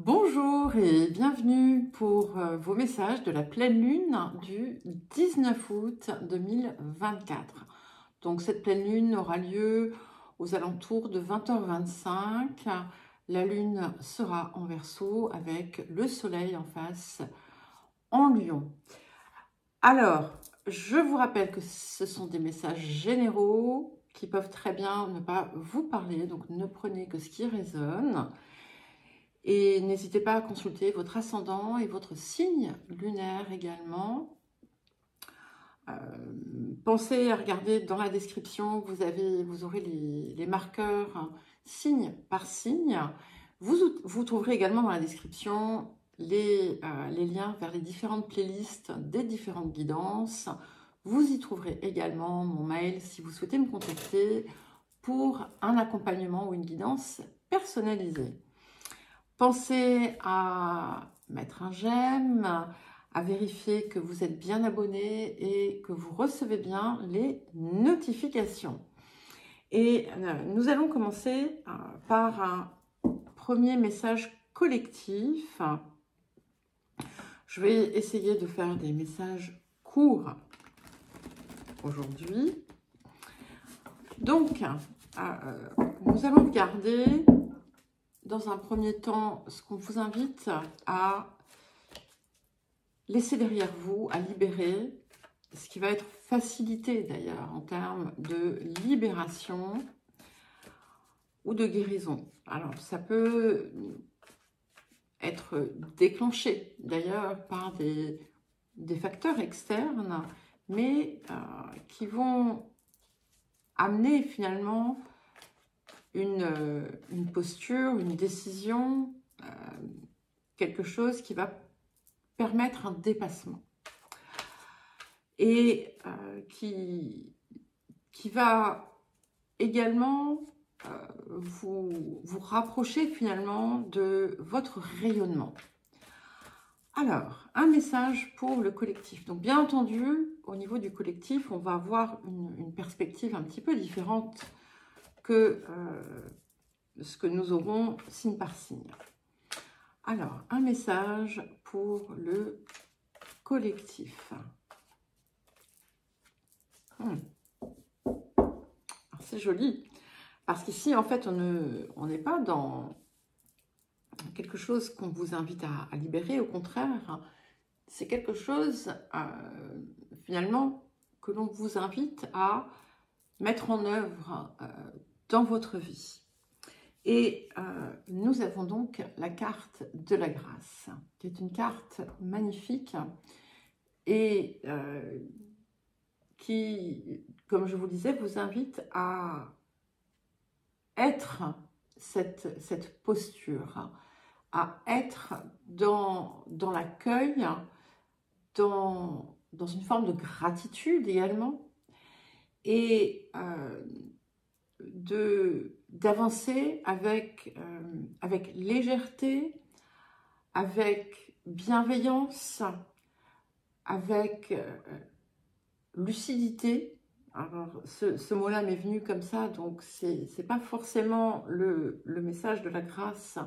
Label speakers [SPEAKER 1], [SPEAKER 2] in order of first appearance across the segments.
[SPEAKER 1] Bonjour et bienvenue pour vos messages de la pleine lune du 19 août 2024. Donc cette pleine lune aura lieu aux alentours de 20h25. La lune sera en Verseau avec le soleil en face en Lion. Alors, je vous rappelle que ce sont des messages généraux qui peuvent très bien ne pas vous parler, donc ne prenez que ce qui résonne. Et n'hésitez pas à consulter votre ascendant et votre signe lunaire également. Pensez à regarder dans la description, vous aurez les marqueurs signe par signe. Vous trouverez également dans la description les liens vers les différentes playlists des différentes guidances. Vous y trouverez également mon mail si vous souhaitez me contacter pour un accompagnement ou une guidance personnalisée. Pensez à mettre un j'aime, à vérifier que vous êtes bien abonné et que vous recevez bien les notifications. Et nous allons commencer par un premier message collectif. Je vais essayer de faire des messages courts aujourd'hui. Donc, nous allons regarder dans un premier temps ce qu'on vous invite à laisser derrière vous, à libérer, ce qui va être facilité d'ailleurs en termes de libération ou de guérison. Alors ça peut être déclenché d'ailleurs par des facteurs externes, mais qui vont amener finalement une posture, une décision, quelque chose qui va permettre un dépassement et qui va également vous rapprocher finalement de votre rayonnement. Alors, un message pour le collectif. Donc, bien entendu, au niveau du collectif, on va avoir une perspective un petit peu différente que ce que nous aurons signe par signe. Alors, un message pour le collectif. C'est joli, parce qu'ici, en fait, on n'est pas dans quelque chose qu'on vous invite à libérer. Au contraire, c'est quelque chose, finalement, que l'on vous invite à mettre en œuvre dans votre vie. Et nous avons donc la carte de la grâce, qui est une carte magnifique et qui, comme je vous le disais, vous invite à être cette posture, à être dans l'accueil, dans une forme de gratitude également, et d'avancer avec légèreté, avec bienveillance, avec lucidité. Alors, ce mot-là m'est venu comme ça, donc c'est pas forcément le message de la grâce,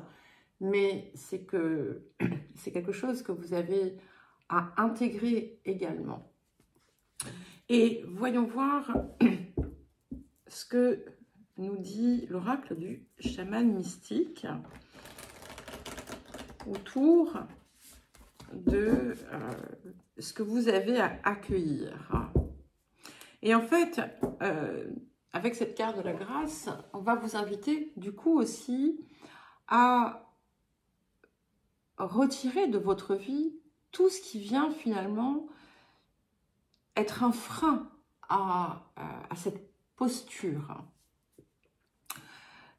[SPEAKER 1] mais c'est quelque chose que vous avez à intégrer également. Et voyons voir ce que nous dit l'oracle du chaman mystique autour de ce que vous avez à accueillir. Et en fait, avec cette carte de la grâce, on va vous inviter du coup aussi à retirer de votre vie tout ce qui vient finalement être un frein à cette posture.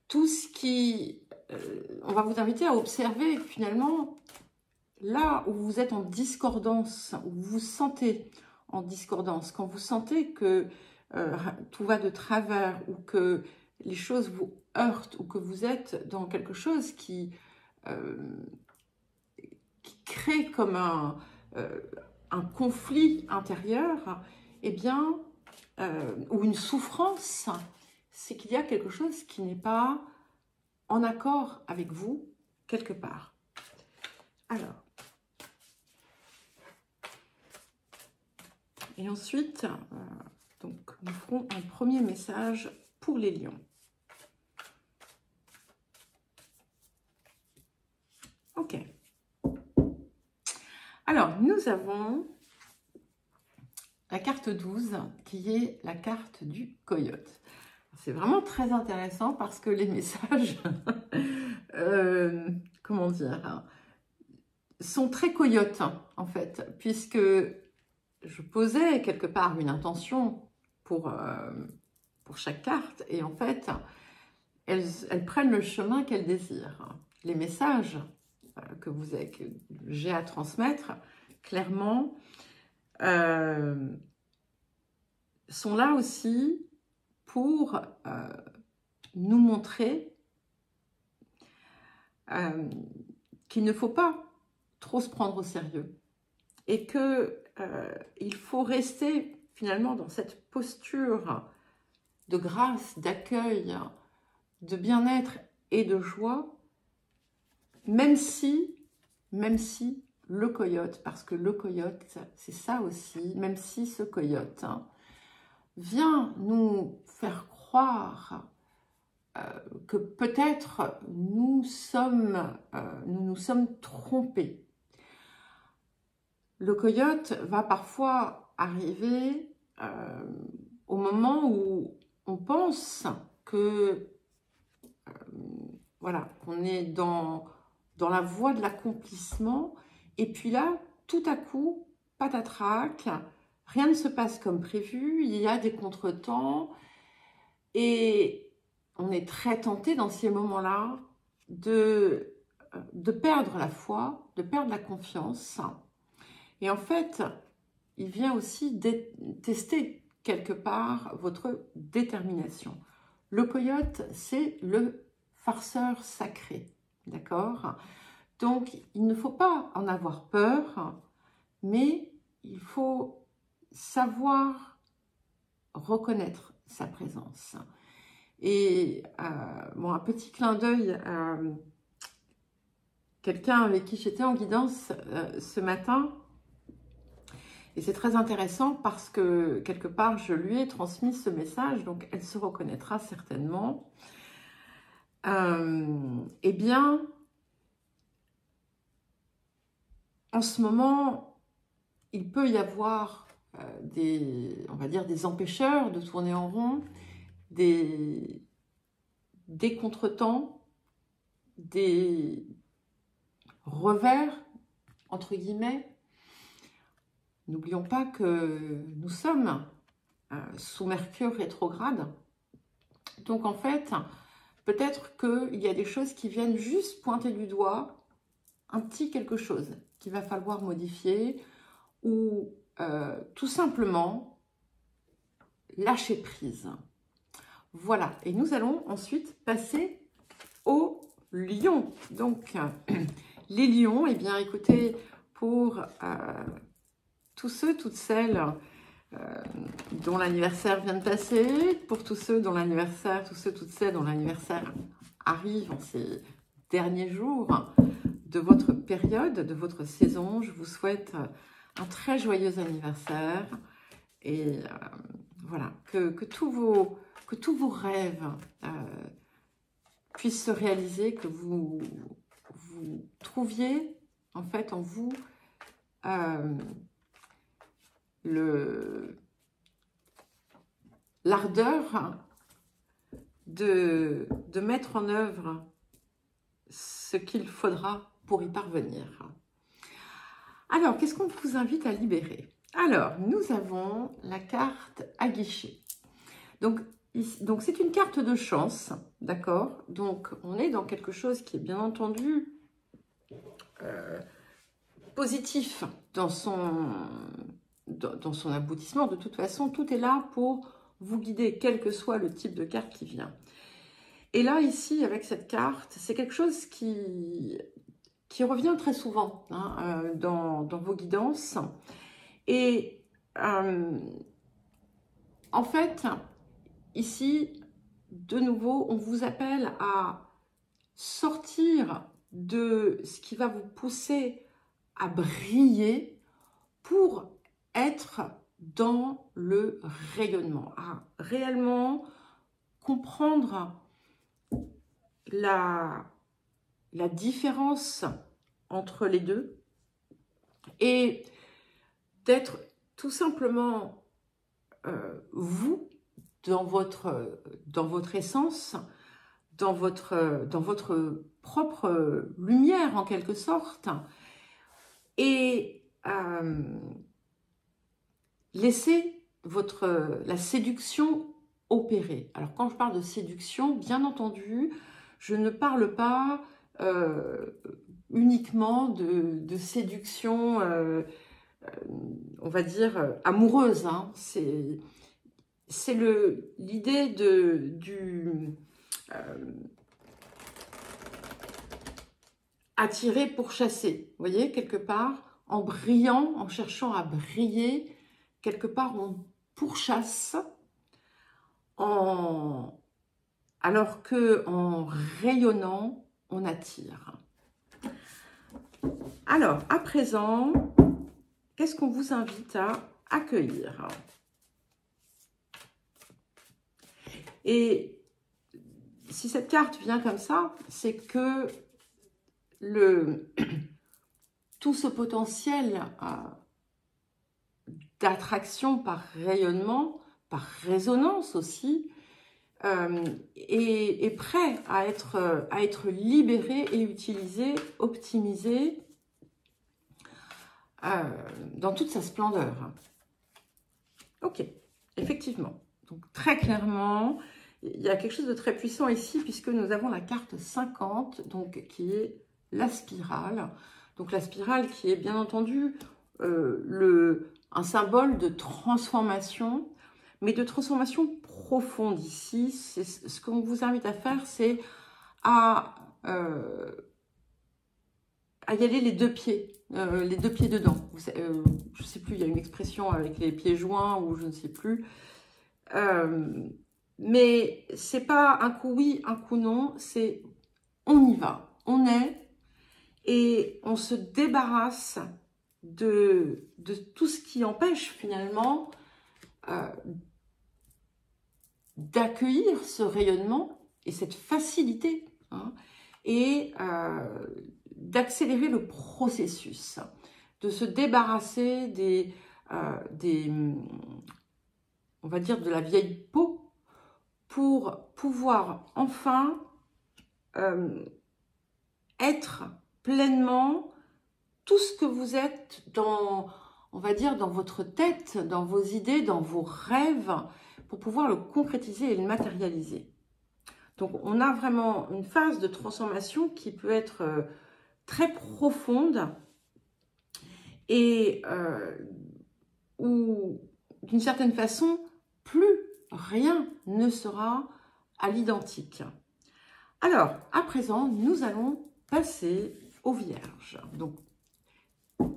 [SPEAKER 1] Tout ce qui... on va vous inviter à observer finalement là où vous êtes en discordance, où vous vous sentez en discordance, quand vous sentez que tout va de travers ou que les choses vous heurtent ou que vous êtes dans quelque chose qui crée comme un conflit intérieur, eh bien, ou une souffrance, c'est qu'il y a quelque chose qui n'est pas en accord avec vous quelque part. Alors, et ensuite, donc, nous ferons un premier message pour les lions. Ok. Alors, nous avons la carte 12, qui est la carte du coyote. C'est vraiment très intéressant parce que les messages, comment dire, sont très coyotes, en fait, puisque je posais quelque part une intention pour chaque carte, et en fait, elles prennent le chemin qu'elles désirent. Les messages que j'ai à transmettre, clairement, sont là aussi pour nous montrer qu'il ne faut pas trop se prendre au sérieux et que il faut rester finalement dans cette posture de grâce, d'accueil, de bien-être et de joie, même si le coyote, parce que le coyote, c'est ça aussi, même si ce coyote vient nous faire croire que peut-être nous nous sommes trompés. Le coyote va parfois arriver au moment où on pense que voilà, qu'on est dans la voie de l'accomplissement, et puis là, tout à coup, patatrac, rien ne se passe comme prévu, il y a des contretemps, et on est très tenté dans ces moments-là de perdre la foi, de perdre la confiance. Et en fait, il vient aussi tester quelque part votre détermination. Le coyote, c'est le farceur sacré, d'accord? Donc, il ne faut pas en avoir peur, mais il faut savoir reconnaître sa présence. Et bon, un petit clin d'œil à quelqu'un avec qui j'étais en guidance ce matin. Et c'est très intéressant parce que, quelque part, je lui ai transmis ce message, donc elle se reconnaîtra certainement. Eh bien, en ce moment, il peut y avoir on va dire, des empêcheurs de tourner en rond, des contretemps, des revers, entre guillemets. N'oublions pas que nous sommes sous Mercure rétrograde. Donc en fait, peut-être qu'il y a des choses qui viennent juste pointer du doigt un petit quelque chose qu'il va falloir modifier ou tout simplement lâcher prise. Voilà, et nous allons ensuite passer aux lions. Donc, les lions, eh bien, écoutez, pour tous ceux, toutes celles dont l'anniversaire vient de passer, pour tous ceux dont l'anniversaire, tous ceux, toutes celles dont l'anniversaire arrive en ces derniers jours de votre période, de votre saison, je vous souhaite un très joyeux anniversaire et voilà, que tous vos rêves puissent se réaliser, que vous trouviez en fait en vous l'ardeur de mettre en œuvre ce qu'il faudra pour y parvenir. Alors, qu'est-ce qu'on vous invite à libérer? Alors, nous avons la carte aguichée. Donc, c'est une carte de chance, d'accord? Donc, on est dans quelque chose qui est bien entendu positif dans son aboutissement. De toute façon, tout est là pour vous guider, quel que soit le type de carte qui vient. Et là, ici, avec cette carte, c'est quelque chose qui revient très souvent hein, dans vos guidances. Et en fait, ici, de nouveau, on vous appelle à sortir de ce qui va vous pousser à briller pour être dans le rayonnement, à réellement comprendre la différence entre les deux et d'être tout simplement vous dans votre essence, dans votre propre lumière en quelque sorte, et laisser la séduction opérer. Alors quand je parle de séduction, bien entendu, je ne parle pas uniquement de séduction, on va dire, amoureuse. Hein. C'est l'idée du attirer pour chasser. Vous voyez, quelque part, en brillant, en cherchant à briller, quelque part on pourchasse, alors que en rayonnant, on attire. Alors, à présent, qu'est-ce qu'on vous invite à accueillir? Et si cette carte vient comme ça, c'est que tout ce potentiel d'attraction par rayonnement, par résonance aussi, est prêt à être libéré et utilisé, optimisé dans toute sa splendeur. Ok, effectivement. Donc très clairement, il y a quelque chose de très puissant ici puisque nous avons la carte 50, donc qui est la spirale. Donc la spirale qui est bien entendu un symbole de transformation, mais de transformation profonde ici. Ce qu'on vous invite à faire, c'est à y aller les deux pieds dedans. Je ne sais plus, il y a une expression avec les pieds joints ou je ne sais plus. Mais c'est pas un coup oui, un coup non, c'est on y va, on est et on se débarrasse de tout ce qui empêche finalement d'accueillir ce rayonnement et cette facilité, hein, et d'accélérer le processus, de se débarrasser on va dire, de la vieille peau pour pouvoir enfin être pleinement tout ce que vous êtes on va dire, dans votre tête, dans vos idées, dans vos rêves, pour pouvoir le concrétiser et le matérialiser. Donc, on a vraiment une phase de transformation qui peut être très profonde et où, d'une certaine façon, plus rien ne sera à l'identique. Alors, à présent, nous allons passer aux Vierges. Donc,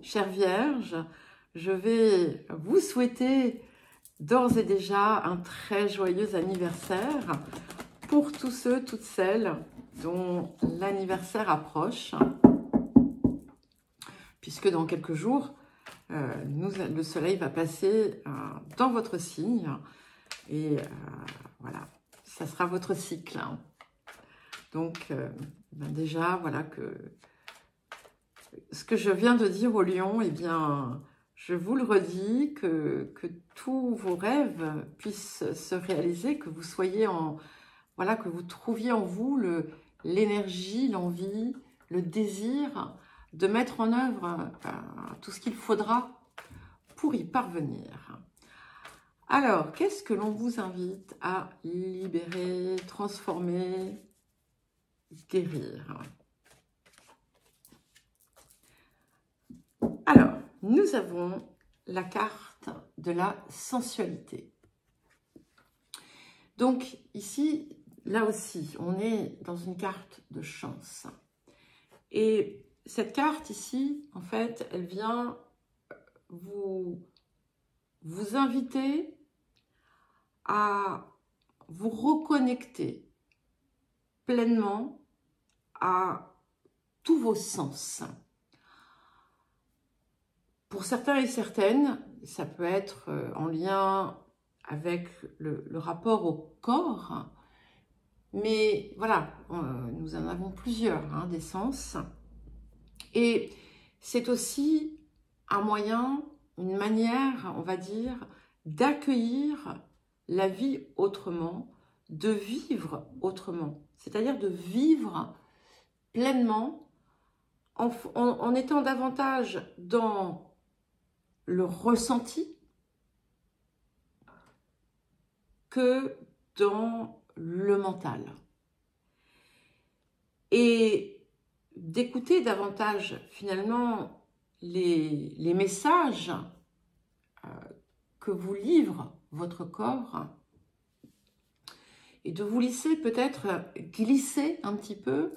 [SPEAKER 1] chères Vierges, je vais vous souhaiter d'ores et déjà un très joyeux anniversaire pour tous ceux, toutes celles dont l'anniversaire approche, puisque dans quelques jours, le soleil va passer dans votre signe et voilà, ça sera votre cycle. Hein. Donc, déjà, voilà que ce que je viens de dire au lion, eh bien, je vous le redis, que tous vos rêves puissent se réaliser, que vous soyez voilà, que vous trouviez en vous l'énergie, l'envie, le désir de mettre en œuvre tout ce qu'il faudra pour y parvenir. Alors, qu'est-ce que l'on vous invite à libérer, transformer, guérir? Alors, nous avons la carte de la sensualité. Donc, ici, là aussi, on est dans une carte de chance. Et cette carte ici, en fait, elle vient vous inviter à vous reconnecter pleinement à tous vos sens. Pour certains et certaines, ça peut être en lien avec le rapport au corps, mais voilà, nous en avons plusieurs, hein, des sens. Et c'est aussi un moyen, une manière, on va dire, d'accueillir la vie autrement, de vivre autrement, c'est-à-dire de vivre pleinement en étant davantage dans le ressenti que dans le mental. Et d'écouter davantage finalement les messages que vous livre votre corps et de vous laisser peut-être glisser un petit peu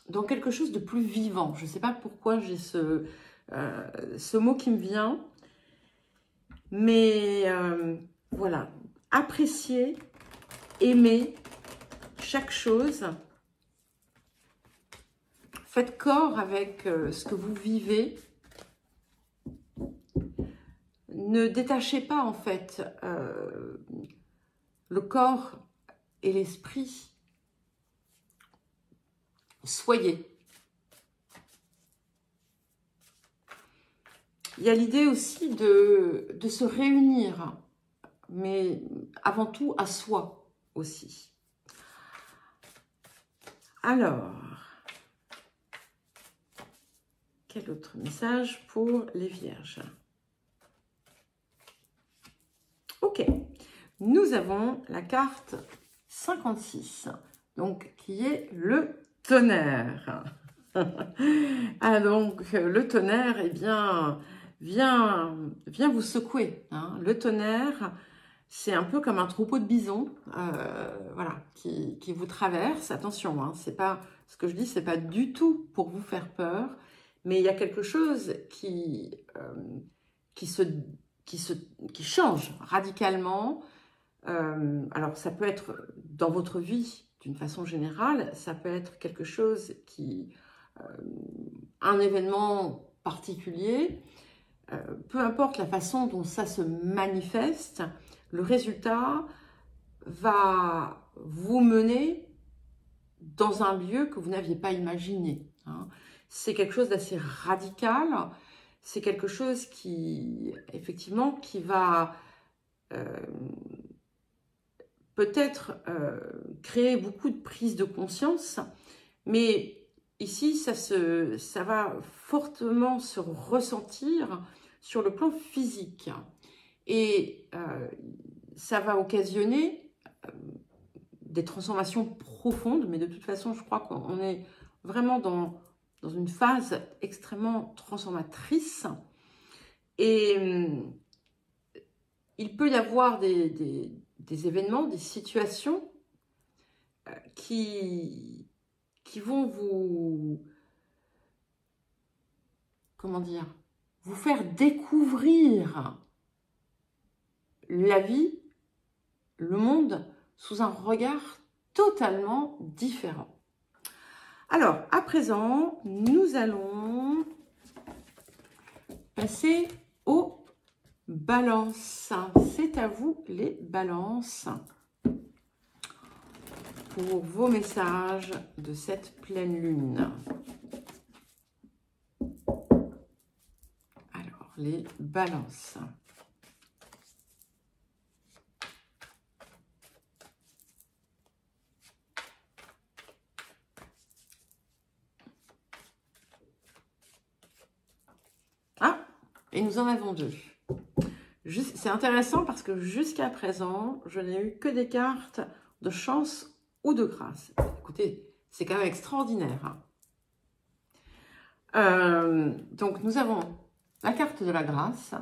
[SPEAKER 1] dans quelque chose de plus vivant. Je ne sais pas pourquoi j'ai ce mot qui me vient, mais voilà, apprécier, aimer chaque chose. Faites corps avec ce que vous vivez. Ne détachez pas en fait le corps et l'esprit. Soyez. Il y a l'idée aussi de se réunir, mais avant tout à soi aussi. Alors, quel autre message pour les vierges? Ok, nous avons la carte 56, donc qui est le tonnerre. Ah, donc le tonnerre, eh bien, vient vous secouer, hein. Le tonnerre, c'est un peu comme un troupeau de bisons, voilà, qui vous traverse. Attention, hein, c'est pas ce que je dis, c'est pas du tout pour vous faire peur, mais il y a quelque chose qui change radicalement. Alors, ça peut être dans votre vie d'une façon générale, ça peut être quelque chose un événement particulier, peu importe la façon dont ça se manifeste, le résultat va vous mener dans un lieu que vous n'aviez pas imaginé, hein. C'est quelque chose d'assez radical, c'est quelque chose qui, effectivement, qui va peut-être créer beaucoup de prise de conscience, mais ici, ça va fortement se ressentir sur le plan physique. Et ça va occasionner des transformations profondes, mais de toute façon, je crois qu'on est vraiment dans une phase extrêmement transformatrice. Et il peut y avoir des événements, des situations qui vont vous, comment dire, vous faire découvrir la vie, le monde, sous un regard totalement différent. Alors, à présent, nous allons passer aux balances. C'est à vous les balances pour vos messages de cette pleine lune. Alors, les balances. Ah, et nous en avons deux. C'est intéressant parce que jusqu'à présent, je n'ai eu que des cartes de chance ou de grâce. Écoutez, c'est quand même extraordinaire, hein. Donc, nous avons la carte de la grâce,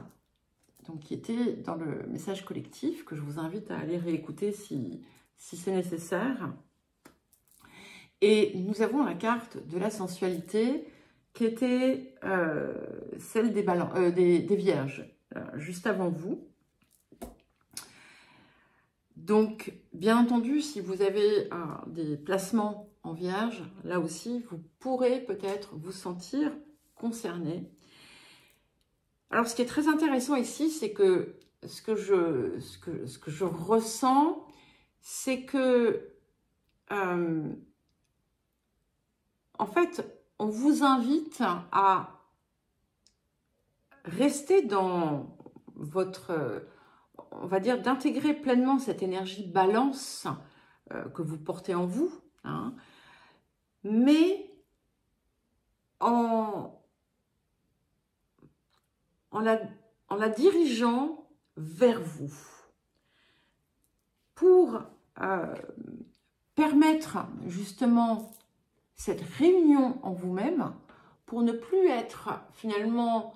[SPEAKER 1] donc, qui était dans le message collectif, que je vous invite à aller réécouter si c'est nécessaire. Et nous avons la carte de la sensualité, qui était celle des vierges, juste avant vous. Donc, bien entendu, si vous avez des placements en Vierge, là aussi, vous pourrez peut-être vous sentir concerné. Alors, ce qui est très intéressant ici, c'est que ce que je ressens, c'est que, en fait, on vous invite à rester dans votre, on va dire, d'intégrer pleinement cette énergie balance que vous portez en vous, hein, mais en la dirigeant vers vous, pour permettre justement cette réunion en vous-même, pour ne plus être finalement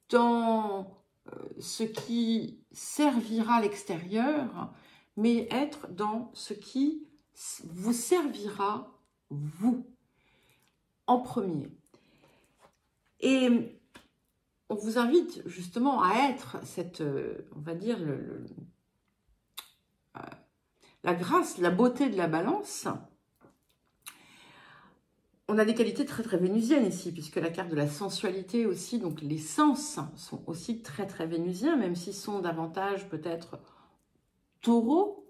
[SPEAKER 1] dans ce qui servira à l'extérieur, mais être dans ce qui vous servira vous, en premier. Et on vous invite justement à être cette, on va dire, la grâce, la beauté de la balance. On a des qualités très très vénusiennes ici, puisque la carte de la sensualité aussi, donc les sens sont aussi très très vénusiens, même s'ils sont davantage peut-être taureaux.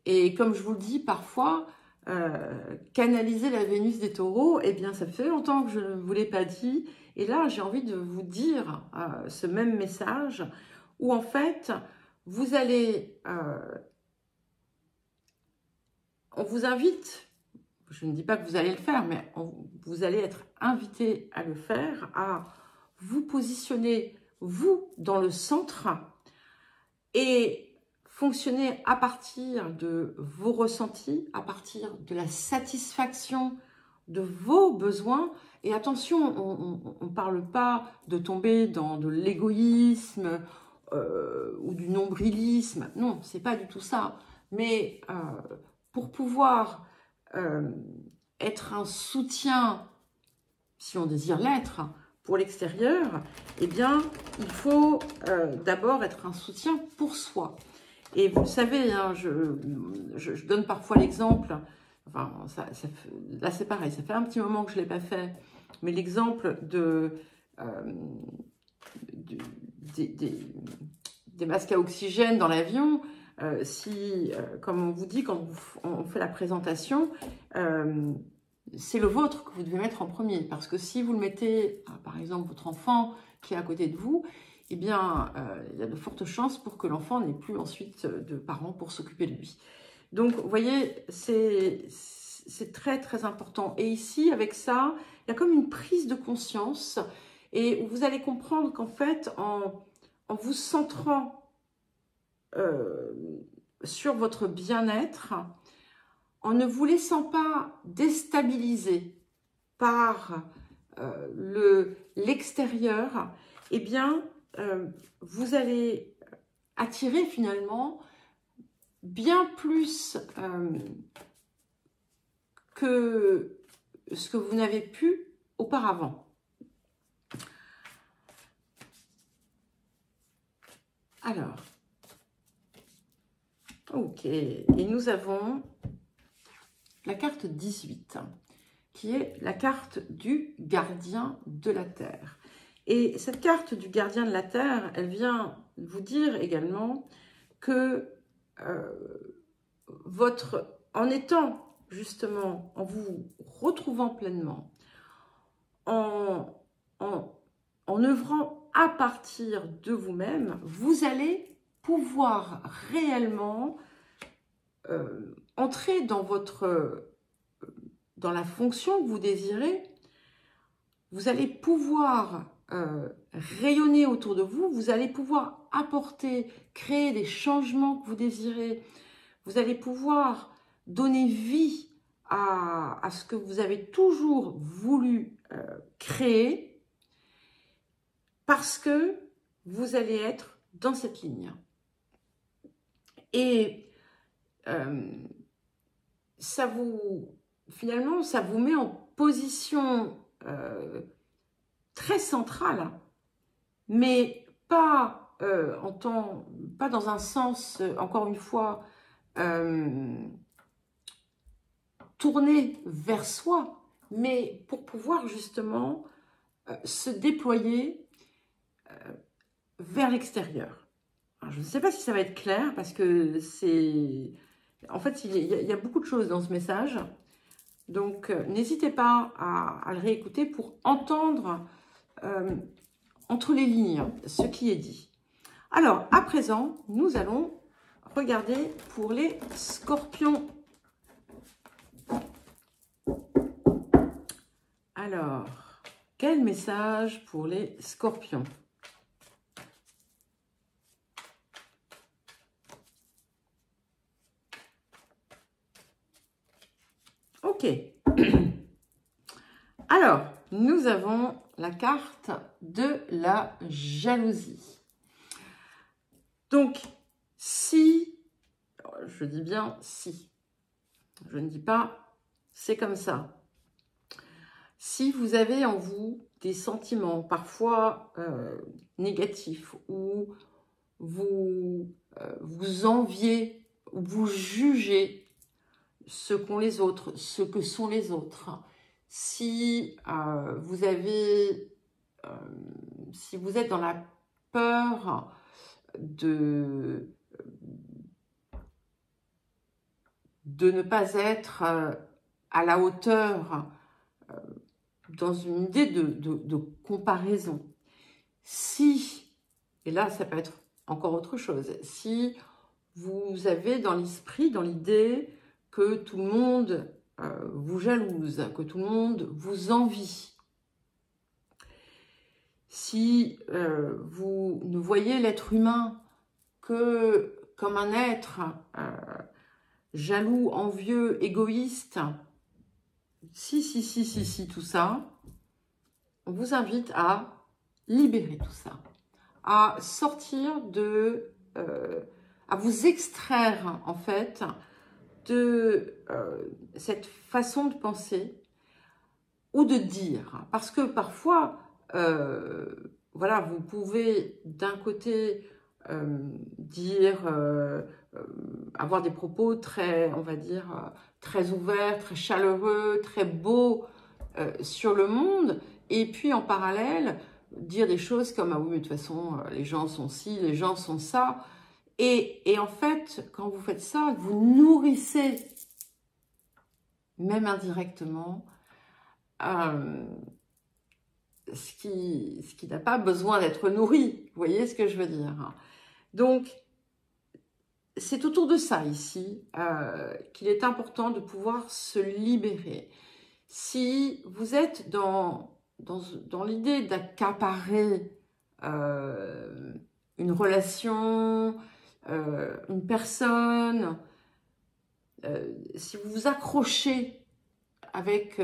[SPEAKER 1] Et comme je vous le dis parfois, canaliser la Vénus des taureaux, eh bien ça fait longtemps que je ne vous l'ai pas dit, et là j'ai envie de vous dire ce même message, où en fait vous allez, on vous invite, je ne dis pas que vous allez le faire, mais vous allez être invité à le faire, à vous positionner vous dans le centre et fonctionner à partir de vos ressentis, à partir de la satisfaction de vos besoins. Et attention, on ne parle pas de tomber dans de l'égoïsme ou du nombrilisme. Non, c'est pas du tout ça. Mais pour pouvoir être un soutien, si on désire l'être, pour l'extérieur, eh bien, il faut d'abord être un soutien pour soi. Et vous le savez, hein, je donne parfois l'exemple, enfin, là c'est pareil, ça fait un petit moment que je ne l'ai pas fait, mais l'exemple des masques à oxygène dans l'avion, comme on vous dit, quand on fait la présentation, c'est le vôtre que vous devez mettre en premier. Parce que si vous le mettez, par exemple, votre enfant qui est à côté de vous, eh bien, il y a de fortes chances pour que l'enfant n'ait plus ensuite de parents pour s'occuper de lui. Donc, vous voyez, c'est très, très important. Et ici, avec ça, il y a comme une prise de conscience et vous allez comprendre qu'en fait, en vous centrant sur votre bien-être, en ne vous laissant pas déstabiliser par l'extérieur, eh bien, vous allez attirer finalement bien plus que ce que vous n'avez pu auparavant. Alors, ok, et nous avons la carte 18, qui est la carte du gardien de la Terre. Et cette carte du gardien de la Terre, elle vient vous dire également que en étant justement, en vous retrouvant pleinement, en œuvrant à partir de vous-même, vous allez pouvoir réellement entrer dans la fonction que vous désirez. Vous allez pouvoir rayonner autour de vous, vous allez pouvoir apporter, créer des changements que vous désirez, vous allez pouvoir donner vie à ce que vous avez toujours voulu créer, parce que vous allez être dans cette ligne. Et finalement, ça vous met en position très centrale, mais pas pas dans un sens, encore une fois, tourné vers soi, mais pour pouvoir justement se déployer vers l'extérieur. Je ne sais pas si ça va être clair parce que c'est... En fait, il y a beaucoup de choses dans ce message. Donc, n'hésitez pas à le réécouter pour entendre entre les lignes ce qui est dit. Alors, à présent, nous allons regarder pour les scorpions. Alors, quel message pour les scorpions? Ok. Alors, nous avons la carte de la jalousie. Donc, si, je dis bien si, je ne dis pas c'est comme ça. Si vous avez en vous des sentiments parfois négatifs ou vous enviez ou vous jugez ce qu'ont les autres, ce que sont les autres, si vous êtes dans la peur de ne pas être à la hauteur dans une idée de comparaison. Si, et là ça peut être encore autre chose, si vous avez dans l'esprit, dans l'idée que tout le monde vous jalouse, que tout le monde vous envie, si vous ne voyez l'être humain que comme un être jaloux, envieux, égoïste, si, tout ça, on vous invite à libérer tout ça, à sortir à vous extraire en fait de cette façon de penser ou de dire. Parce que parfois, voilà, vous pouvez d'un côté avoir des propos très, on va dire, très ouverts, très chaleureux, très beaux sur le monde, et puis en parallèle, dire des choses comme « Ah oui, mais de toute façon, les gens sont ci, les gens sont ça ». Et en fait, quand vous faites ça, vous nourrissez, même indirectement, ce qui n'a pas besoin d'être nourri. Vous voyez ce que je veux dire? Donc, c'est autour de ça ici qu'il est important de pouvoir se libérer. Si vous êtes dans l'idée d'accaparer une relation, une personne, si vous vous accrochez avec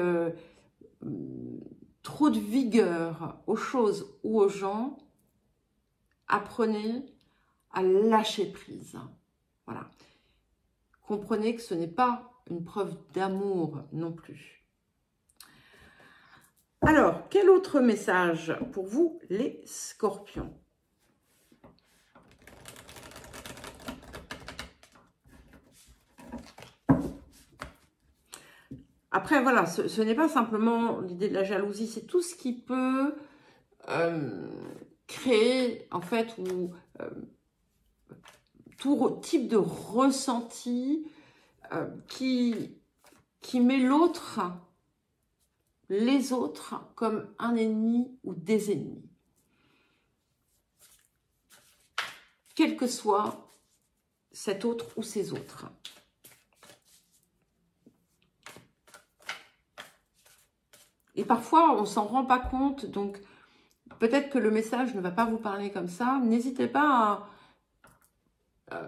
[SPEAKER 1] trop de vigueur aux choses ou aux gens, apprenez à lâcher prise. Voilà. Comprenez que ce n'est pas une preuve d'amour non plus. Alors, quel autre message pour vous, les scorpions? Après, voilà, ce n'est pas simplement l'idée de la jalousie, c'est tout ce qui peut créer, en fait, ou tout type de ressenti qui met l'autre, les autres, comme un ennemi ou des ennemis. Quel que soit cet autre ou ces autres. Et parfois, on ne s'en rend pas compte, donc peut-être que le message ne va pas vous parler comme ça. N'hésitez pas à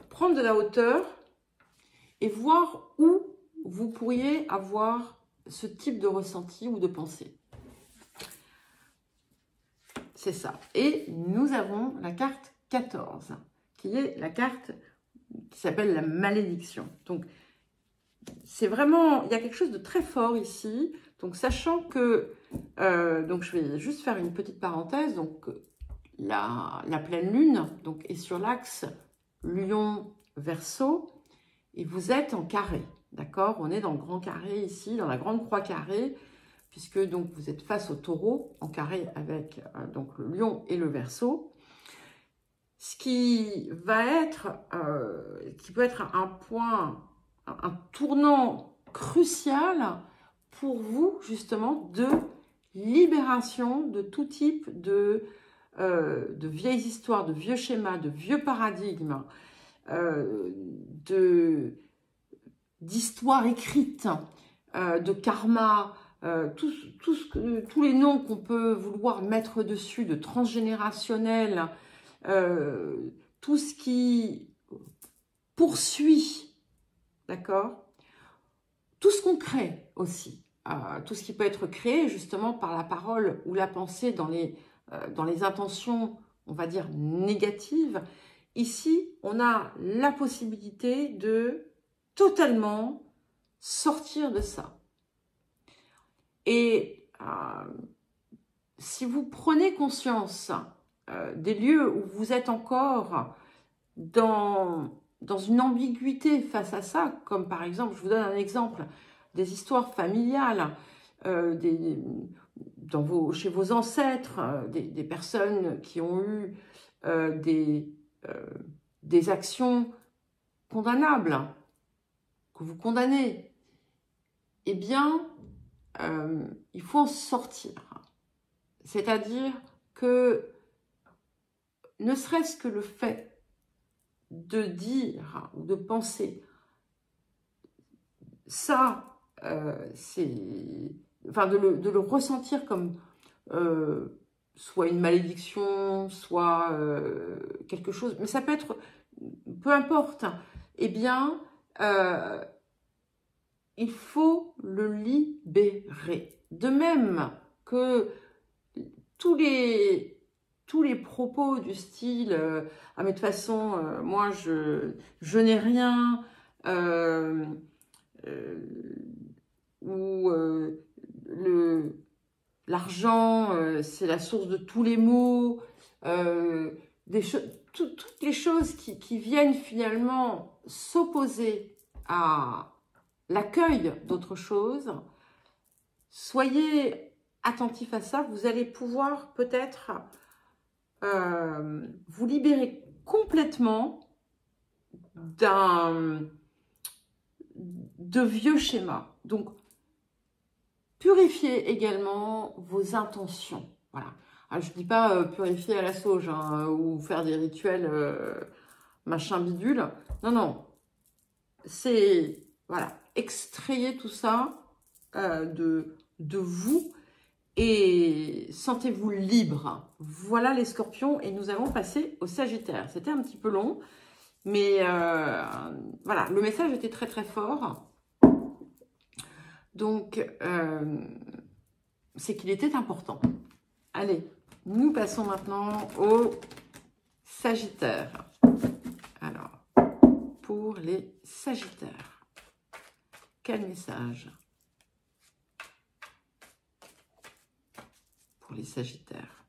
[SPEAKER 1] prendre de la hauteur et voir où vous pourriez avoir ce type de ressenti ou de pensée. C'est ça. Et nous avons la carte 14, qui est la carte qui s'appelle la malédiction. Donc, c'est vraiment, il y a quelque chose de très fort ici. Donc, sachant que, donc je vais juste faire une petite parenthèse. Donc, la pleine lune, donc, est sur l'axe Lion-Verseau, et vous êtes en carré, d'accord? On est dans le grand carré ici, dans la grande croix carrée, puisque donc vous êtes face au taureau, en carré avec donc le lion et le verseau. Ce qui va être, qui peut être un point, un tournant crucial pour vous, justement, de libération de tout type de vieilles histoires, de vieux schémas, de vieux paradigmes, d'histoires écrites, de karma, tous les noms qu'on peut vouloir mettre dessus, de transgénérationnel, tout ce qui poursuit, d'accord? Tout ce qu'on crée aussi, tout ce qui peut être créé justement par la parole ou la pensée dans les intentions, on va dire, négatives. Ici, on a la possibilité de totalement sortir de ça. Et si vous prenez conscience des lieux où vous êtes encore dans une ambiguïté face à ça, comme par exemple, je vous donne un exemple, des histoires familiales, chez vos ancêtres, des personnes qui ont eu des actions condamnables, que vous condamnez, eh bien, il faut en sortir. C'est-à-dire que, ne serait-ce que le fait de dire ou de penser ça, enfin de le ressentir comme soit une malédiction, soit quelque chose, mais ça peut être, peu importe, eh bien, il faut le libérer. De même que tous les propos du style ah mais de toute façon moi je n'ai rien ou l'argent c'est la source de tous les maux, toutes les choses qui viennent finalement s'opposer à l'accueil d'autre chose. Soyez attentif à ça, vous allez pouvoir peut-être vous libérer complètement de vieux schémas. Donc, purifiez également vos intentions. Voilà. Alors, je ne dis pas purifier à la sauge hein, ou faire des rituels machin bidule. Non, non. C'est, voilà, extrayez tout ça de vous et sentez-vous libre. Voilà les scorpions et nous allons passer au Sagittaire. C'était un petit peu long, mais voilà, le message était très très fort. Donc, c'est qu'il était important. Allez, nous passons maintenant au Sagittaire. Alors, pour les Sagittaires, quel message pour les Sagittaires?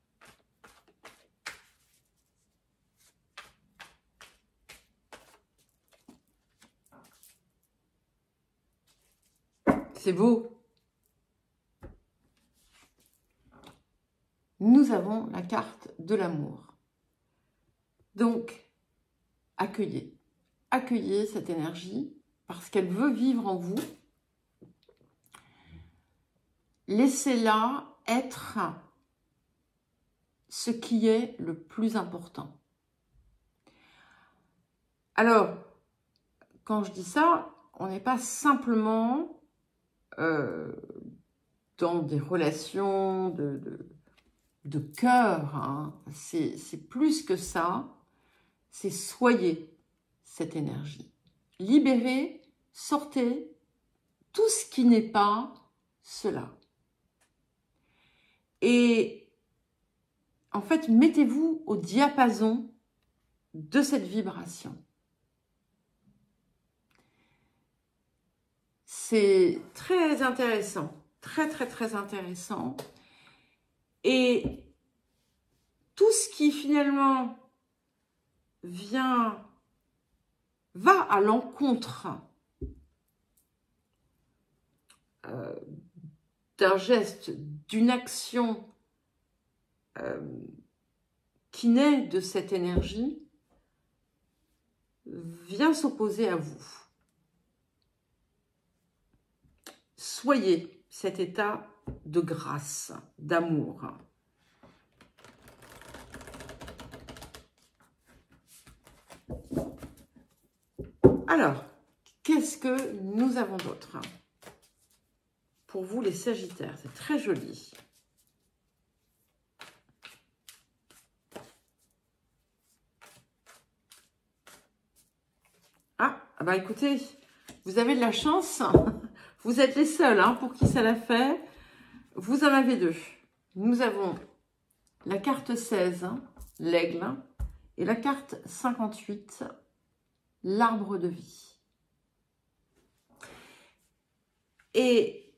[SPEAKER 1] C'est beau. Nous avons la carte de l'amour. Donc, accueillez. Accueillez cette énergie parce qu'elle veut vivre en vous. Laissez-la être ce qui est le plus important. Alors, quand je dis ça, on n'est pas simplement dans des relations de cœur. Hein. C'est plus que ça. C'est soyez cette énergie. Libérez, sortez tout ce qui n'est pas cela. Et en fait, mettez-vous au diapason de cette vibration. C'est très intéressant, très très très intéressant. Et tout ce qui finalement va à l'encontre d'un geste, d'une action qui naît de cette énergie, vient s'opposer à vous. Soyez cet état de grâce, d'amour. Alors, qu'est-ce que nous avons d'autre pour vous les Sagittaires? C'est très joli. Ah, bah écoutez, vous avez de la chance. Vous êtes les seuls hein, pour qui ça l'a fait. Vous en avez deux. Nous avons la carte 16, l'aigle, et la carte 58, l'arbre de vie. Et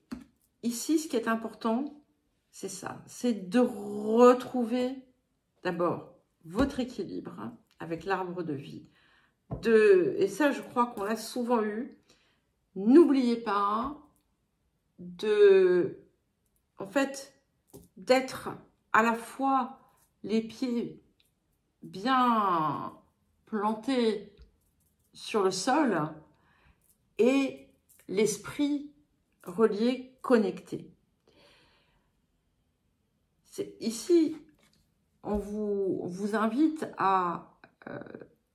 [SPEAKER 1] ici, ce qui est important, c'est ça, c'est de retrouver d'abord votre équilibre avec l'arbre de vie. Et ça, je crois qu'on l'a souvent eu. N'oubliez pas en fait, d'être à la fois les pieds bien plantés sur le sol et l'esprit relié, connecté. Ici, on vous invite à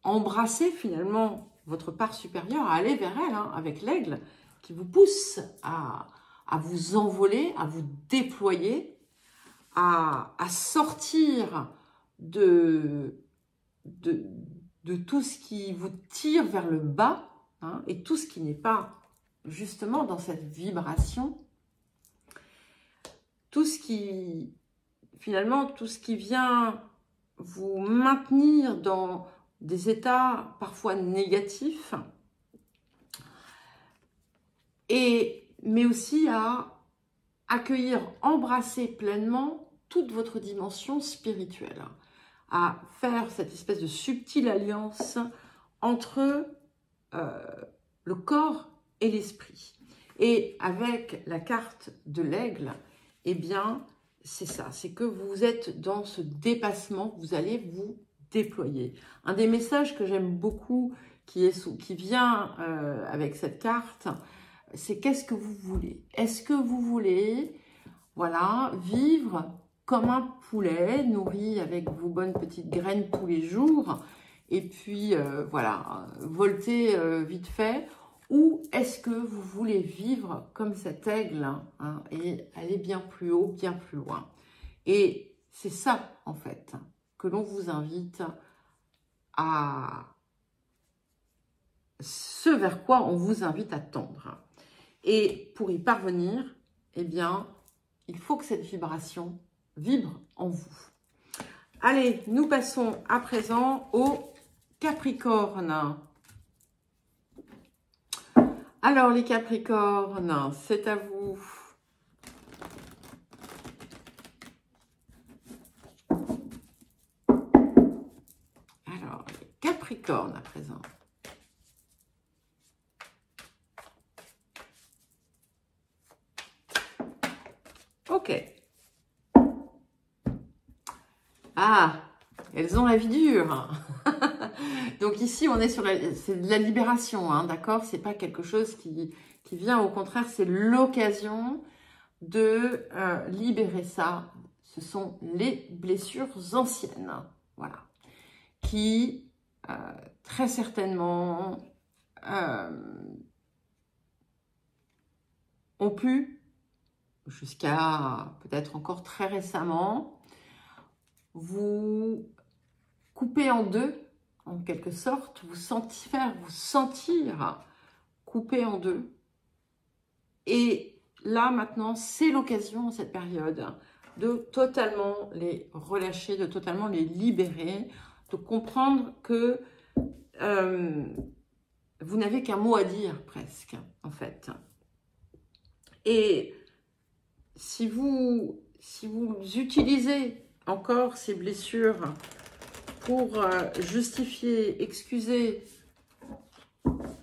[SPEAKER 1] embrasser finalement votre part supérieure, à aller vers elle, hein, avec l'aigle, qui vous pousse à vous envoler, à vous déployer, à sortir de tout ce qui vous tire vers le bas, hein, et tout ce qui n'est pas justement dans cette vibration, tout ce qui, finalement, tout ce qui vient vous maintenir dans des états parfois négatifs, mais aussi à accueillir, embrasser pleinement toute votre dimension spirituelle, à faire cette espèce de subtile alliance entre le corps et l'esprit. Et avec la carte de l'aigle, eh bien, c'est ça, c'est que vous êtes dans ce dépassement, vous allez vous déployer. Un des messages que j'aime beaucoup, qui vient avec cette carte, c'est qu'est-ce que vous voulez? Est-ce que vous voulez, voilà, vivre comme un poulet, nourri avec vos bonnes petites graines tous les jours, et puis, voilà, volter vite fait, ou est-ce que vous voulez vivre comme cet aigle, hein, et aller bien plus haut, bien plus loin? Et c'est ça, en fait, que l'on vous invite à... ce vers quoi on vous invite à tendre. Et pour y parvenir, eh bien, il faut que cette vibration vibre en vous. Allez, nous passons à présent au Capricorne. Alors, les Capricornes, c'est à vous. Alors, les Capricornes à présent. Ok. Ah, elles ont la vie dure. Donc ici, on est sur c'est de la libération, hein, d'accord? C'est pas quelque chose qui vient, au contraire, c'est l'occasion de libérer ça. Ce sont les blessures anciennes, voilà, qui très certainement ont pu, jusqu'à peut-être encore très récemment, vous couper en deux, en quelque sorte, faire vous sentir coupé en deux. Et là, maintenant, c'est l'occasion, cette période, de totalement les relâcher, de totalement les libérer, de comprendre que vous n'avez qu'un mot à dire, presque, en fait. Et si vous utilisez encore ces blessures pour justifier, excuser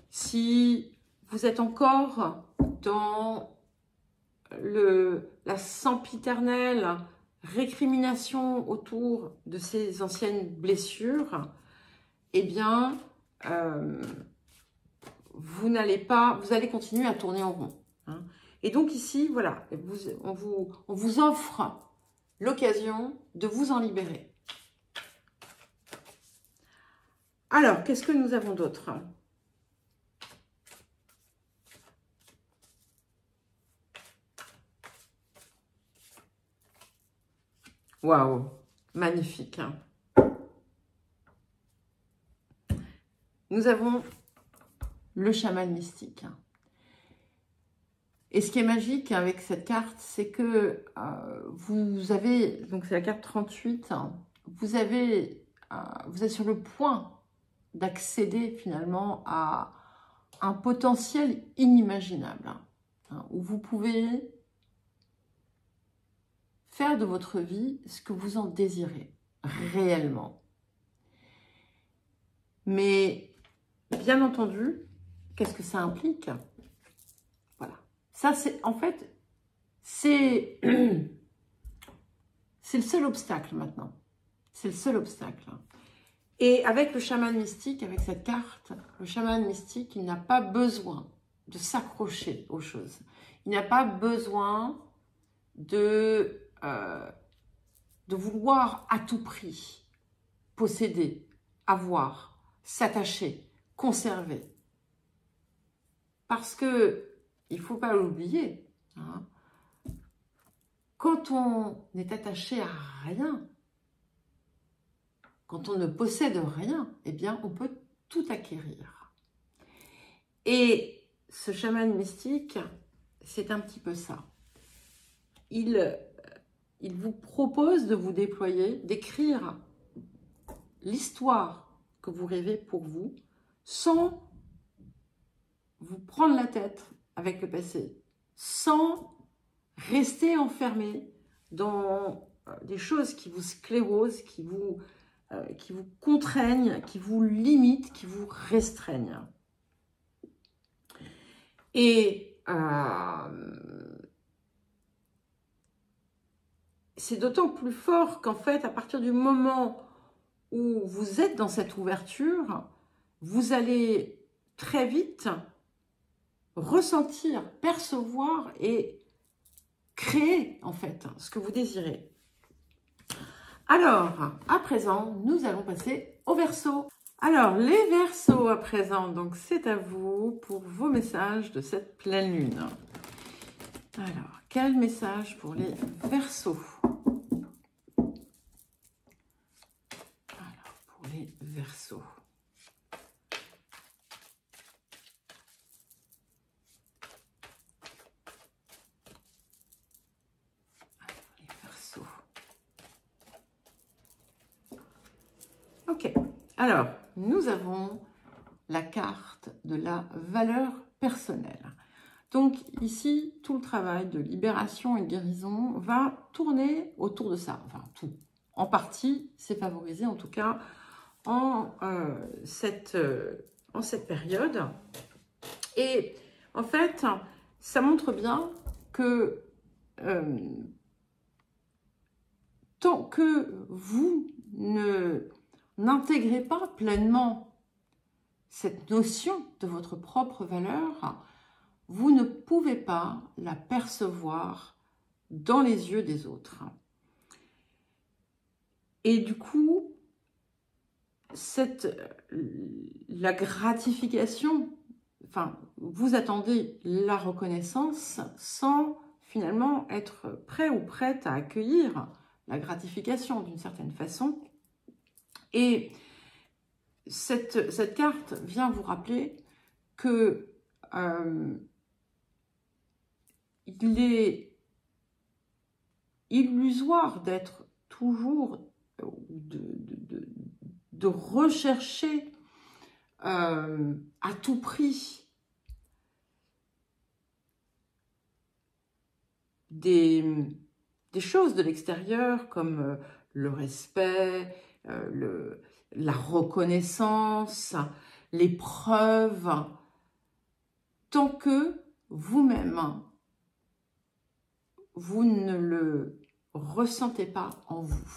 [SPEAKER 1] si vous êtes encore dans la sempiternelle récrimination autour de ces anciennes blessures, eh bien, vous allez continuer à tourner en rond. Hein. Et donc ici, voilà, on vous offre l'occasion de vous en libérer. Alors, qu'est-ce que nous avons d'autre? Waouh, magnifique. Hein. Nous avons le chaman mystique. Et ce qui est magique avec cette carte, c'est que vous avez, donc c'est la carte 38, vous êtes sur le point d'accéder finalement à un potentiel inimaginable, hein, où vous pouvez faire de votre vie ce que vous en désirez réellement. Mais bien entendu, qu'est-ce que ça implique? Voilà. Ça, c'est en fait, c'est le seul obstacle maintenant. C'est le seul obstacle. Et avec le chaman mystique, avec cette carte, le chaman mystique, il n'a pas besoin de s'accrocher aux choses. Il n'a pas besoin de vouloir à tout prix posséder, avoir, s'attacher, conserver. Parce que, il ne faut pas l'oublier, hein, quand on est attaché à rien, quand on ne possède rien, eh bien, on peut tout acquérir. Et ce chaman mystique, c'est un petit peu ça. Il vous propose de vous déployer, d'écrire l'histoire que vous rêvez pour vous, sans vous prendre la tête avec le passé, sans rester enfermé dans des choses qui vous sclérosent, qui vous contraignent, qui vous limitent, qui vous restreignent. Et c'est d'autant plus fort qu'en fait, à partir du moment où vous êtes dans cette ouverture, vous allez très vite ressentir, percevoir et créer en fait ce que vous désirez. Alors, à présent, nous allons passer au Verseau. Alors, les Verseaux à présent, donc c'est à vous pour vos messages de cette pleine lune. Alors, quel message pour les Verseaux? Alors, pour les Verseaux. Ok, alors, nous avons la carte de la valeur personnelle. Donc ici, tout le travail de libération et de guérison va tourner autour de ça. Enfin, tout. En partie, c'est favorisé en tout cas en cette période. Et en fait, ça montre bien que tant que vous n'intégrez pas pleinement cette notion de votre propre valeur, vous ne pouvez pas la percevoir dans les yeux des autres. Et du coup, la gratification, enfin, vous attendez la reconnaissance sans finalement être prêt ou prête à accueillir la gratification d'une certaine façon. Et cette carte vient vous rappeler que il est illusoire d'être toujours, de rechercher à tout prix des choses de l'extérieur comme le respect, la reconnaissance, les preuves, tant que vous-même, vous ne le ressentez pas en vous.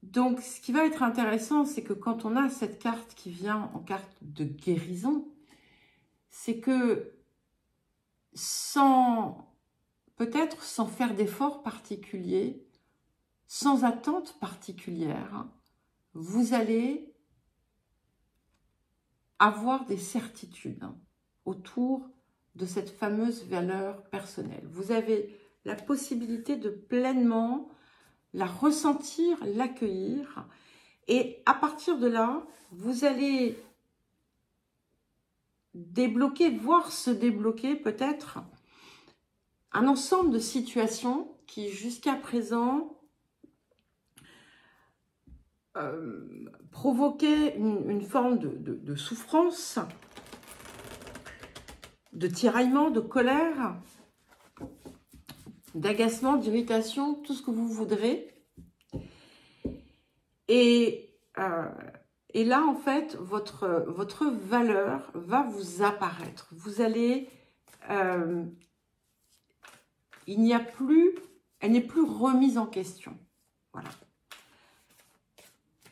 [SPEAKER 1] Donc, ce qui va être intéressant, c'est que quand on a cette carte qui vient en carte de guérison, c'est que peut-être sans faire d'efforts particuliers, sans attente particulière, vous allez avoir des certitudes autour de cette fameuse valeur personnelle. Vous avez la possibilité de pleinement la ressentir, l'accueillir, et à partir de là, vous allez débloquer, voire se débloquer peut-être un ensemble de situations qui jusqu'à présent provoquaient une forme de souffrance, de tiraillement, de colère, d'agacement, d'irritation, tout ce que vous voudrez. Et là, en fait, votre valeur va vous apparaître. Vous allez... il n'y a plus... Elle n'est plus remise en question. Voilà.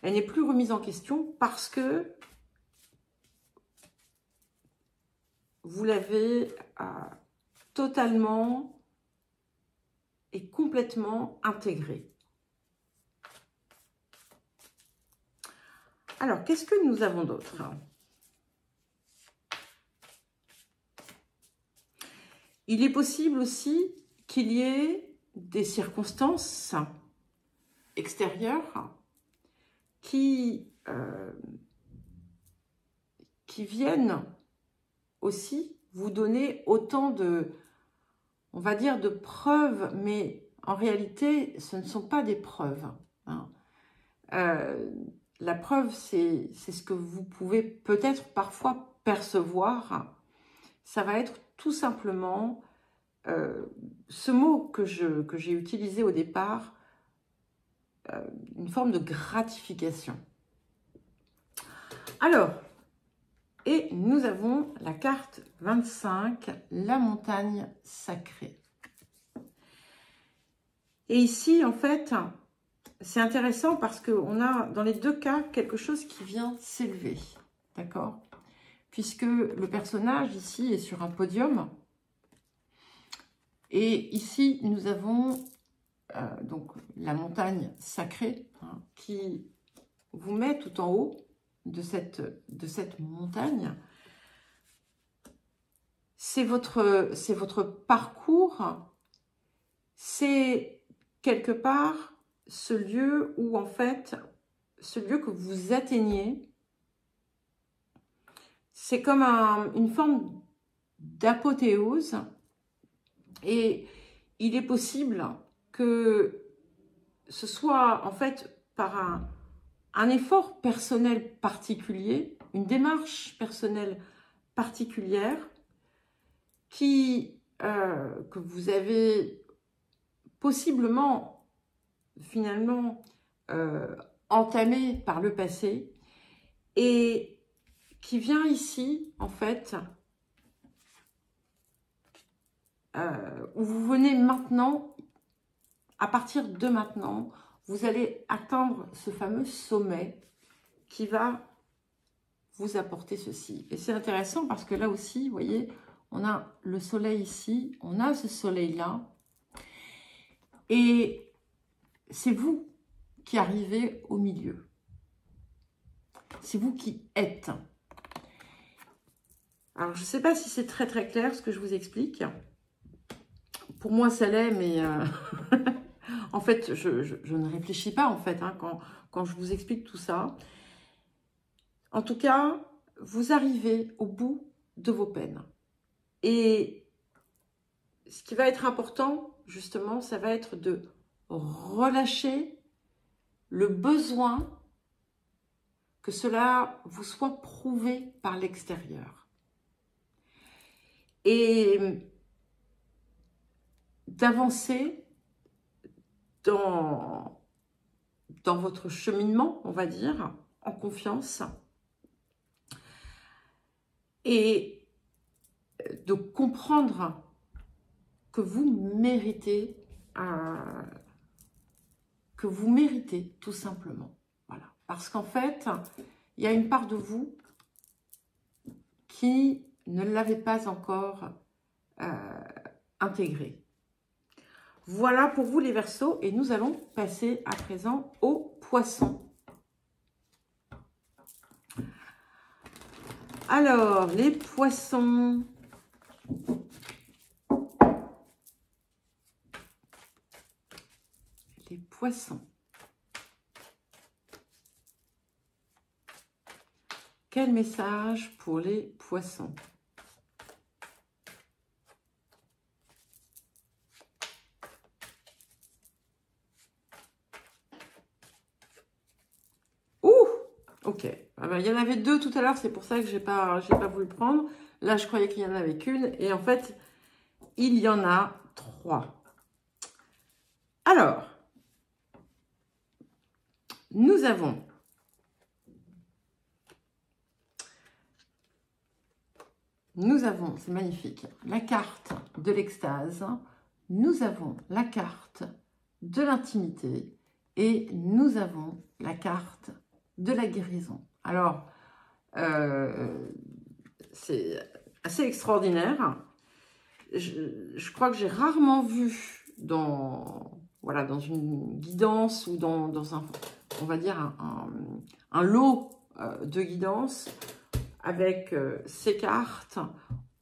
[SPEAKER 1] Elle n'est plus remise en question parce que vous l'avez totalement et complètement intégrée. Alors, qu'est-ce que nous avons d'autre? Il est possible aussi qu'il y ait des circonstances extérieures qui viennent aussi vous donner autant de, on va dire, de preuves, mais en réalité, ce ne sont pas des preuves. Hein. La preuve, c'est ce que vous pouvez peut-être parfois percevoir. Ça va être tout simplement ce mot que j'ai utilisé au départ, une forme de gratification. Alors, et nous avons la carte 25, la montagne sacrée. Et ici, en fait, c'est intéressant parce qu'on a dans les deux cas quelque chose qui vient s'élever, d'accord? Puisque le personnage ici est sur un podium. Et ici, nous avons donc la montagne sacrée hein, qui vous met tout en haut de cette montagne. C'est votre parcours, c'est quelque part ce lieu où en fait, ce lieu que vous atteignez, c'est comme une forme d'apothéose et il est possible que ce soit en fait par un effort personnel particulier, une démarche personnelle particulière que vous avez possiblement finalement entamé par le passé et qui vient ici en fait où vous venez maintenant, à partir de maintenant, vous allez atteindre ce fameux sommet qui va vous apporter ceci. Et c'est intéressant parce que là aussi, vous voyez, on a le soleil ici, on a ce soleil-là. Et c'est vous qui arrivez au milieu. C'est vous qui êtes. Alors, je ne sais pas si c'est très très clair ce que je vous explique. Pour moi, ça l'est, mais en fait, je ne réfléchis pas en fait hein, quand je vous explique tout ça. En tout cas, vous arrivez au bout de vos peines. Et ce qui va être important, justement, ça va être de relâcher le besoin que cela vous soit prouvé par l'extérieur. Et d'avancer dans votre cheminement, on va dire, en confiance, et de comprendre que vous méritez tout simplement. Voilà. Parce qu'en fait, il y a une part de vous qui ne l'avait pas encore intégré. Voilà pour vous les Verseaux, et nous allons passer à présent aux Poissons. Alors, les Poissons. Les Poissons. Quel message pour les Poissons? Ok, ah ben, il y en avait deux tout à l'heure, c'est pour ça que j'ai pas voulu prendre. Là, je croyais qu'il y en avait qu'une, et en fait, il y en a 3. Alors, nous avons c'est magnifique, la carte de l'extase, nous avons la carte de l'intimité, et nous avons la carte de la guérison. Alors, c'est assez extraordinaire. Je crois que j'ai rarement vu dans une guidance ou dans un, on va dire, un lot de guidance avec ces cartes,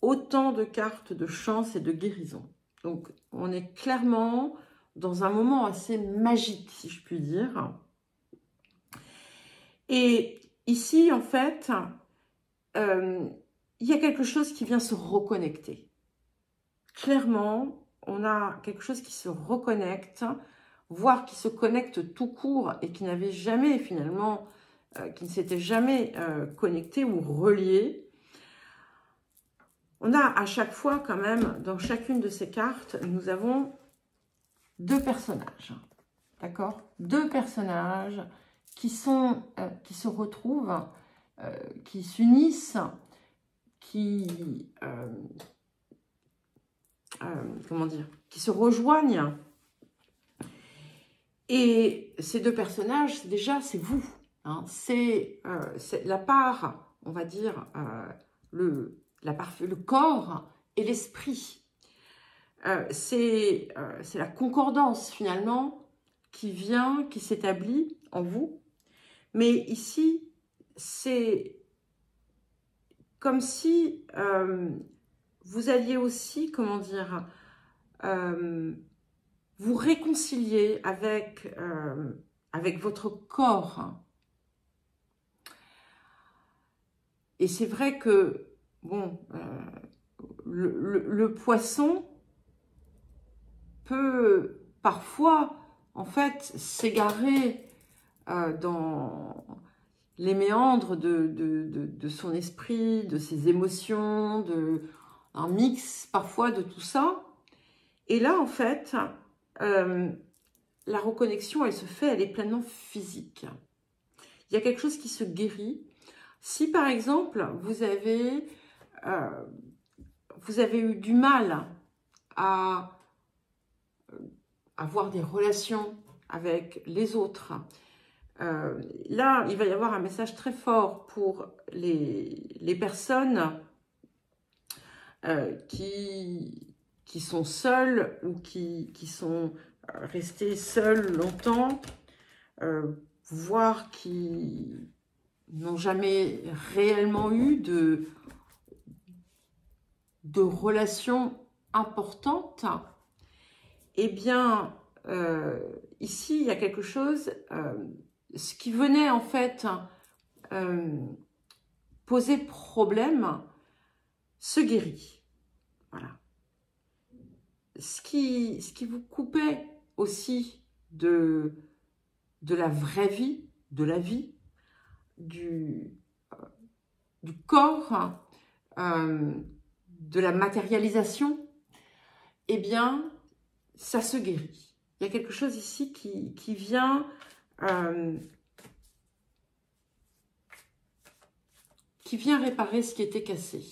[SPEAKER 1] autant de cartes de chance et de guérison. Donc, on est clairement dans un moment assez magique, si je puis dire. Et ici, en fait, il y a quelque chose qui vient se reconnecter. Clairement, on a quelque chose qui se reconnecte, voire qui se connecte tout court et qui n'avait jamais finalement, qui ne s'était jamais connecté ou relié. On a à chaque fois quand même, dans chacune de ces cartes, nous avons 2 personnages. D'accord? 2 personnages qui se retrouvent, qui s'unissent, comment dire, qui se rejoignent. Et ces 2 personnages, déjà, c'est vous. Hein, c'est la part, on va dire, le corps et l'esprit. C'est la concordance, finalement, qui s'établit en vous. Mais ici, c'est comme si vous alliez aussi, comment dire, vous réconcilier avec votre corps. Et c'est vrai que, bon, le poisson peut parfois, en fait, s'égarer dans les méandres de son esprit, de ses émotions, un mix parfois de tout ça. Et là, en fait, la reconnexion, elle se fait, elle est pleinement physique. Il y a quelque chose qui se guérit. Si, par exemple, vous avez eu du mal à avoir des relations avec les autres, là, il va y avoir un message très fort pour les personnes qui sont seules ou qui sont restées seules longtemps, voire qui n'ont jamais réellement eu de relations importantes. Eh bien, ici, il y a quelque chose, ce qui venait en fait poser problème, se guérit. Voilà. Ce qui vous coupait aussi de la vraie vie, de la vie, du corps, de la matérialisation, eh bien, ça se guérit. il y a quelque chose ici qui vient... qui vient réparer ce qui était cassé.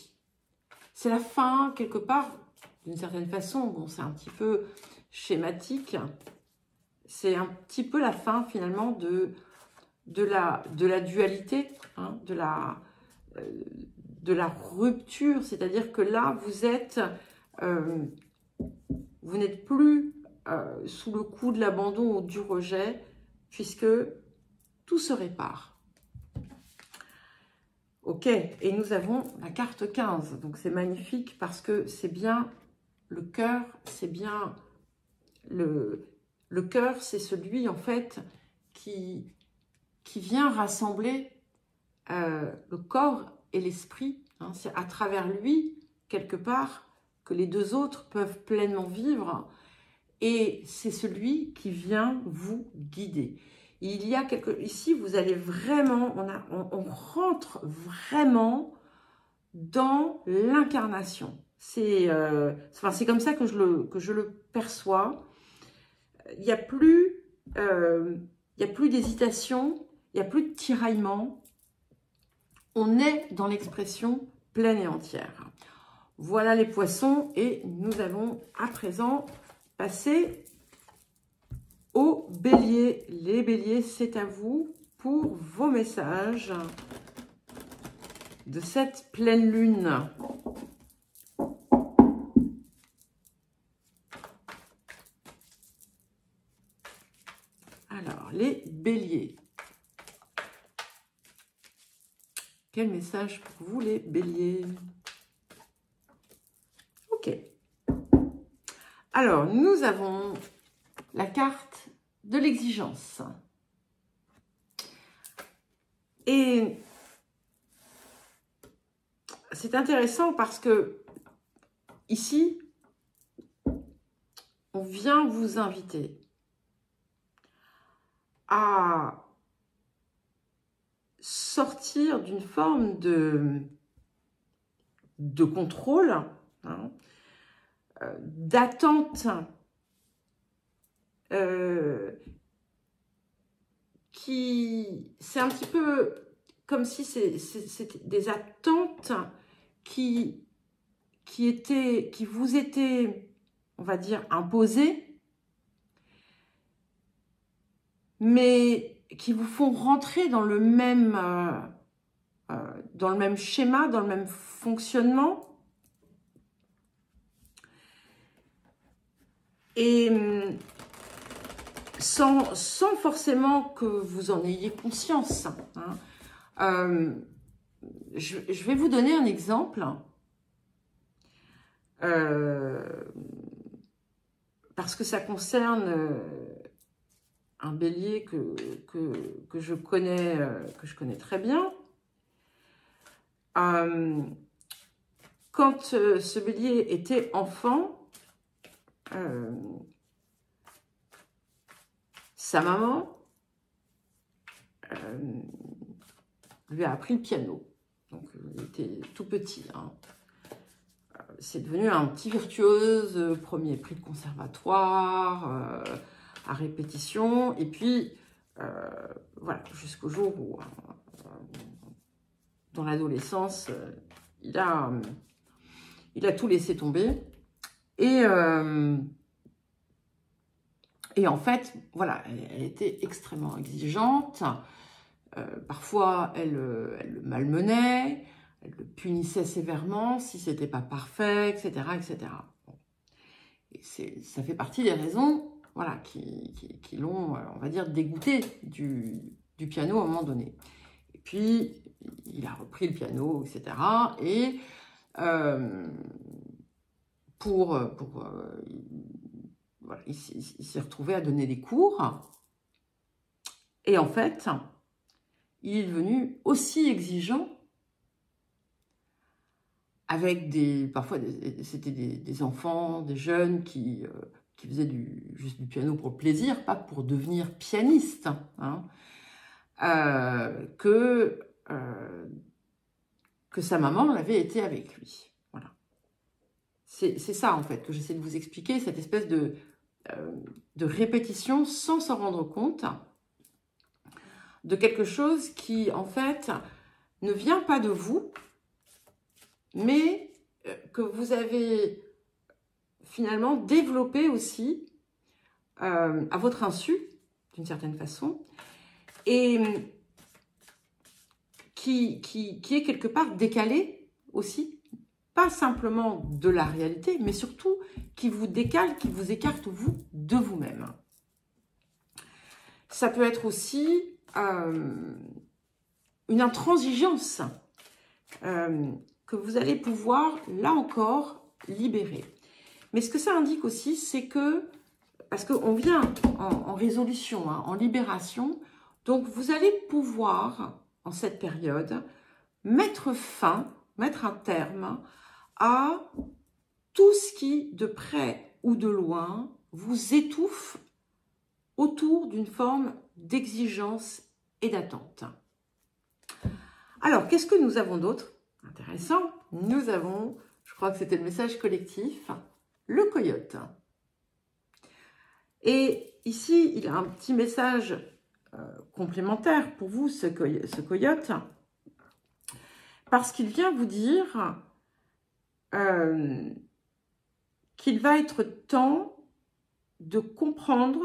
[SPEAKER 1] C'est la fin, quelque part, d'une certaine façon. Bon, c'est un petit peu schématique. C'est un petit peu la fin, finalement, de la dualité, hein, de la rupture. C'est-à-dire que là, vous n'êtes plus sous le coup de l'abandon ou du rejet, puisque tout se répare. Ok, et nous avons la carte 15, donc c'est magnifique parce que c'est bien le cœur, c'est bien le cœur, c'est celui en fait qui vient rassembler le corps et l'esprit. Hein, c'est à travers lui, quelque part, que les deux autres peuvent pleinement vivre, et c'est celui qui vient vous guider. Il y a ici, vous allez vraiment, on rentre vraiment dans l'incarnation. C'est comme ça que je le perçois. Il n'y a plus d'hésitation, il n'y a plus de tiraillement. On est dans l'expression pleine et entière. Voilà les poissons, et nous allons à présent passer aux béliers. Les béliers, c'est à vous pour vos messages de cette pleine lune. Alors, les béliers. Quel message pour vous, les béliers? Ok. Alors, nous avons la carte de l'exigence. Et c'est intéressant parce que ici, on vient vous inviter à sortir d'une forme de contrôle, hein, d'attente c'est un petit peu comme si c'était des attentes qui vous étaient, on va dire, imposées, mais qui vous font rentrer dans le même schéma, dans le même fonctionnement. Et sans forcément que vous en ayez conscience. Hein. Je vais vous donner un exemple. Parce que ça concerne un bélier que je connais très bien. Quand ce bélier était enfant, sa maman lui a appris le piano. Donc, il était tout petit. Hein. C'est devenu un petit virtuose, premier prix de conservatoire, à répétition. Et puis, voilà, jusqu'au jour où, dans l'adolescence, il a tout laissé tomber. Et en fait, voilà, elle était extrêmement exigeante. Parfois, elle le malmenait, elle le punissait sévèrement si ce n'était pas parfait, etc. etc. Bon. Et ça fait partie des raisons, voilà, qui l'ont, on va dire, dégoûté du piano à un moment donné. Et puis, il a repris le piano, etc. Et voilà, il s'est retrouvé à donner des cours. Et en fait, il est devenu aussi exigeant avec parfois, c'était des enfants, des jeunes qui faisaient juste du piano pour le plaisir, pas pour devenir pianiste, hein, que sa maman l'avait été avec lui. Voilà. C'est ça, en fait, que j'essaie de vous expliquer, cette espèce de de répétition sans s'en rendre compte, de quelque chose qui, en fait, ne vient pas de vous, mais que vous avez finalement développé aussi à votre insu, d'une certaine façon, et qui est quelque part décalé aussi, pas simplement de la réalité, mais surtout qui vous décale, qui vous écarte, vous, de vous-même. Ça peut être aussi une intransigeance que vous allez pouvoir, là encore, libérer. Mais ce que ça indique aussi, c'est que, parce qu'on vient en résolution, hein, en libération, donc vous allez pouvoir, en cette période, mettre un terme à tout ce qui, de près ou de loin, vous étouffe autour d'une forme d'exigence et d'attente. Alors, qu'est-ce que nous avons d'autre? Intéressant. Nous avons, je crois que c'était le message collectif, le coyote. Et ici, il a un petit message complémentaire pour vous, ce coyote, parce qu'il vient vous dire qu'il va être temps de comprendre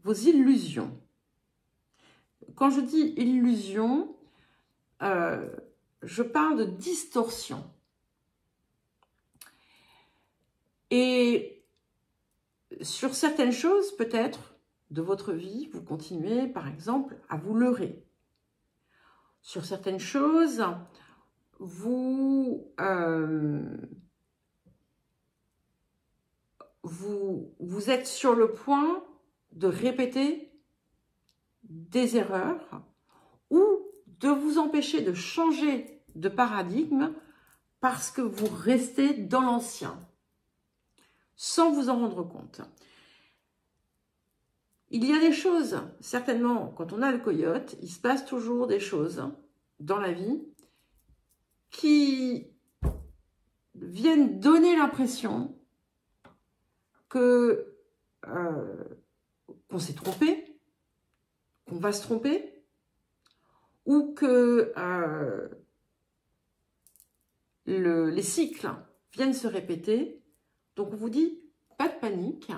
[SPEAKER 1] vos illusions. Quand je dis illusion, je parle de distorsion. Et sur certaines choses, peut-être, de votre vie, vous continuez, par exemple, à vous leurrer. Sur certaines choses, vous êtes sur le point de répéter des erreurs ou de vous empêcher de changer de paradigme parce que vous restez dans l'ancien, sans vous en rendre compte. Il y a des choses, certainement, quand on a le coyote, il se passe toujours des choses dans la vie qui viennent donner l'impression que qu'on s'est trompé, qu'on va se tromper, ou que les cycles viennent se répéter. Donc on vous dit, pas de panique,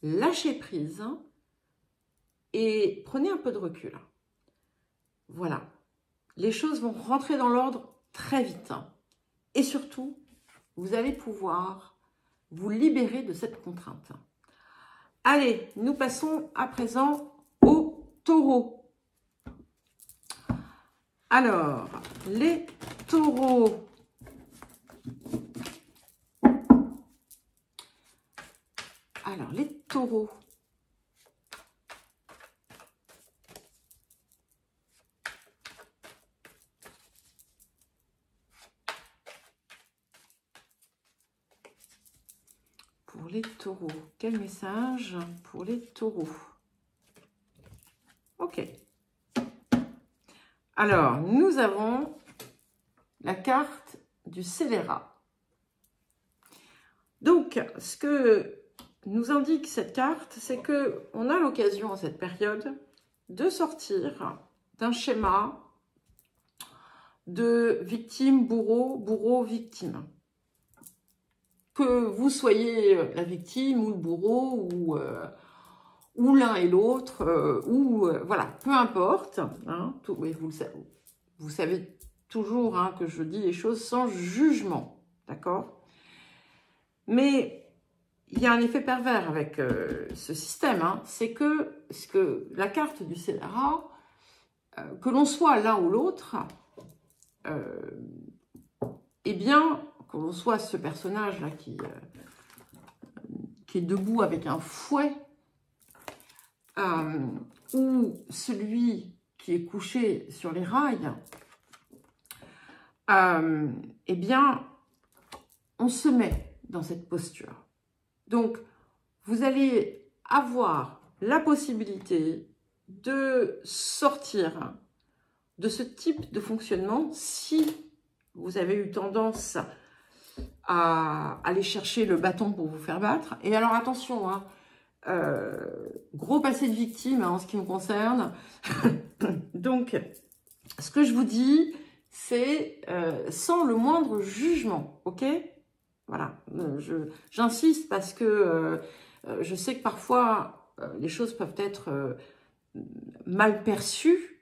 [SPEAKER 1] lâchez prise et prenez un peu de recul. Voilà, les choses vont rentrer dans l'ordre très vite. Et surtout, vous allez pouvoir vous libérer de cette contrainte. Allez, nous passons à présent au taureau. Alors, les taureaux. Alors, les taureaux. Pour les taureaux, quel message pour les taureaux? Ok. Alors, nous avons la carte du scélérat. Donc, ce que nous indique cette carte, c'est qu'on a l'occasion en cette période de sortir d'un schéma de victime, bourreau, bourreau, victime. Que vous soyez la victime ou le bourreau ou l'un et l'autre, voilà, peu importe. Hein, oui, vous savez toujours hein, que je dis les choses sans jugement, d'accord? Mais il y a un effet pervers avec ce système, hein, c'est que la carte du scélérat, que l'on soit l'un ou l'autre, eh bien, que l'on soit ce personnage-là qui est debout avec un fouet, ou celui qui est couché sur les rails, eh bien, on se met dans cette posture. Donc, vous allez avoir la possibilité de sortir de ce type de fonctionnement si vous avez eu tendance à aller chercher le bâton pour vous faire battre. Et alors, attention, hein, Gros passé de victime hein, en ce qui me concerne. Donc, ce que je vous dis, c'est sans le moindre jugement, ok? Voilà, j'insiste parce que je sais que parfois les choses peuvent être mal perçues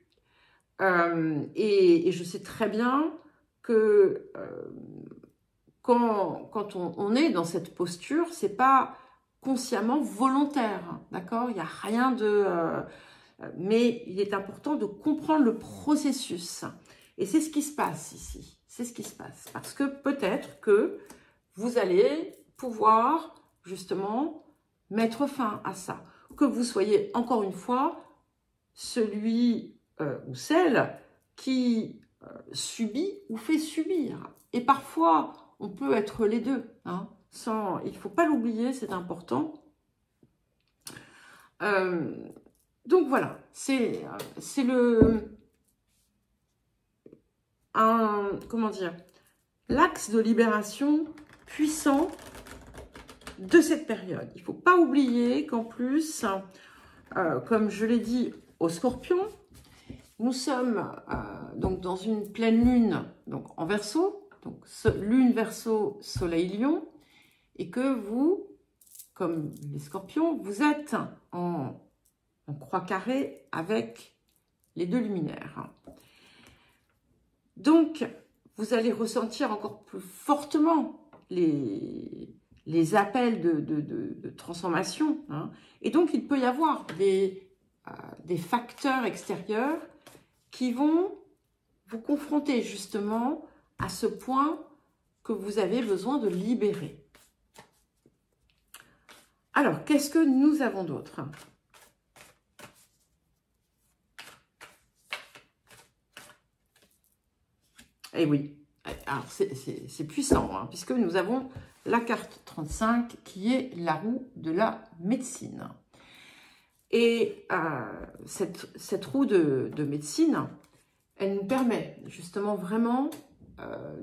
[SPEAKER 1] et je sais très bien que quand on est dans cette posture, c'est pas consciemment volontaire, d'accord? Il n'y a rien de... mais il est important de comprendre le processus. Et c'est ce qui se passe ici. C'est ce qui se passe. Parce que peut-être que vous allez pouvoir justement mettre fin à ça. Que vous soyez encore une fois celui ou celle qui subit ou fait subir. Et parfois, on peut être les deux. Hein, il ne faut pas l'oublier, c'est important. Donc voilà, c'est comment dire, l'axe de libération puissant de cette période. Il ne faut pas oublier qu'en plus, comme je l'ai dit aux Scorpions, nous sommes donc dans une pleine lune donc en Verseau, donc lune Verseau, Soleil Lion, et que vous, comme les Scorpions, vous êtes en croix carrée avec les deux luminaires. Donc, vous allez ressentir encore plus fortement les appels de transformation. Hein. Et donc, il peut y avoir des facteurs extérieurs qui vont vous confronter justement à ce point que vous avez besoin de libérer. Alors, qu'est-ce que nous avons d'autre ? Eh oui, alors c'est puissant, hein, puisque nous avons la carte 35 qui est la roue de la médecine. Et cette roue de médecine, elle nous permet justement vraiment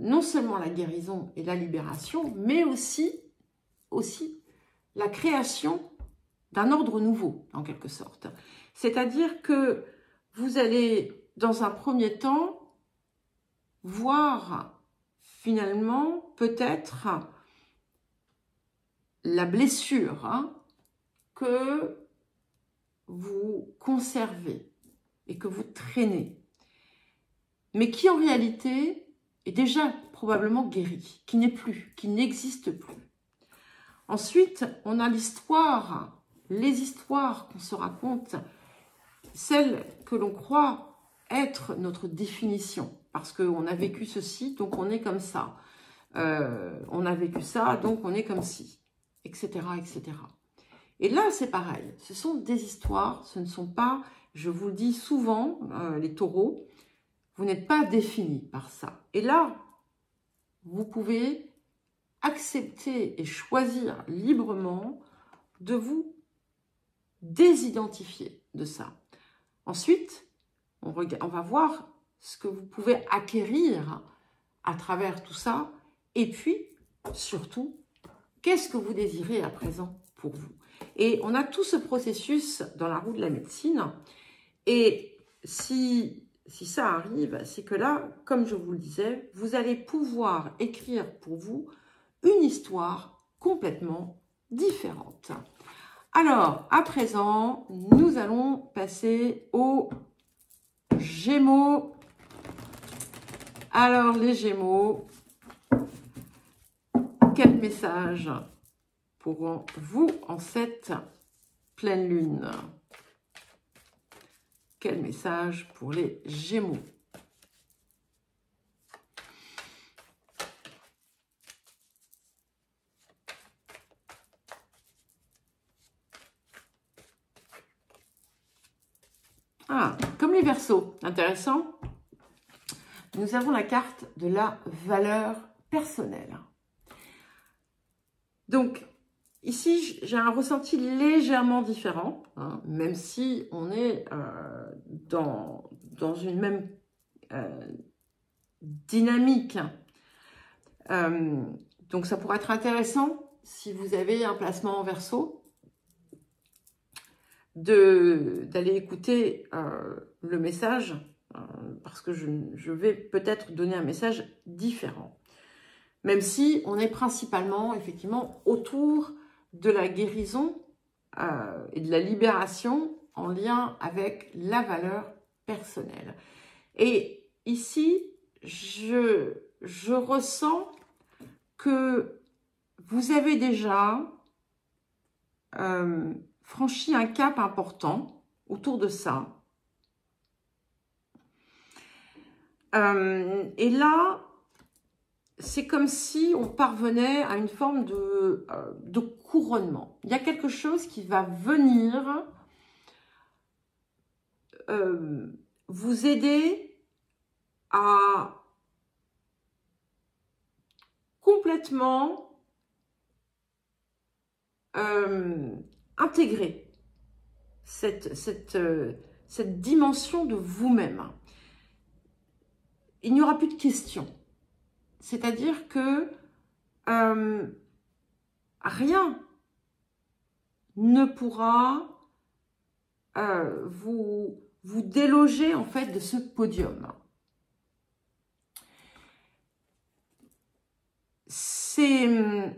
[SPEAKER 1] non seulement la guérison et la libération, mais aussi la création d'un ordre nouveau, en quelque sorte. C'est-à-dire que vous allez, dans un premier temps, voir finalement peut-être la blessure hein, que vous conservez et que vous traînez, mais qui en réalité est déjà probablement guérie, qui n'est plus, qui n'existe plus. Ensuite, on a l'histoire, les histoires qu'on se raconte, celles que l'on croit être notre définition, parce qu'on a vécu ceci, donc on est comme ça. On a vécu ça, donc on est comme ci, etc., etc. Et là, c'est pareil. Ce sont des histoires, ce ne sont pas, je vous le dis souvent, les taureaux, vous n'êtes pas définis par ça. Et là, vous pouvez accepter et choisir librement de vous désidentifier de ça. Ensuite, on va voir ce que vous pouvez acquérir à travers tout ça. Et puis, surtout, qu'est-ce que vous désirez à présent pour vous? Et on a tout ce processus dans la roue de la médecine. Et si ça arrive, c'est que là, comme je vous le disais, vous allez pouvoir écrire pour vous une histoire complètement différente. Alors, à présent, nous allons passer aux Gémeaux. Alors, les Gémeaux, quel message pour vous en cette pleine lune? Quel message pour les Gémeaux? Ah, comme les Verseaux, intéressant. Nous avons la carte de la valeur personnelle. Donc, ici, j'ai un ressenti légèrement différent, hein, même si on est dans une même dynamique. Donc, ça pourrait être intéressant si vous avez un placement en Verseau. d'aller écouter le message, parce que je vais peut-être donner un message différent. Même si on est principalement, effectivement, autour de la guérison et de la libération en lien avec la valeur personnelle. Et ici, je ressens que vous avez déjà franchi un cap important autour de ça. Et là, c'est comme si on parvenait à une forme de couronnement. Il y a quelque chose qui va venir vous aider à complètement intégrer cette dimension de vous-même. Il n'y aura plus de questions. C'est-à-dire que rien ne pourra vous déloger en fait de ce podium. C'est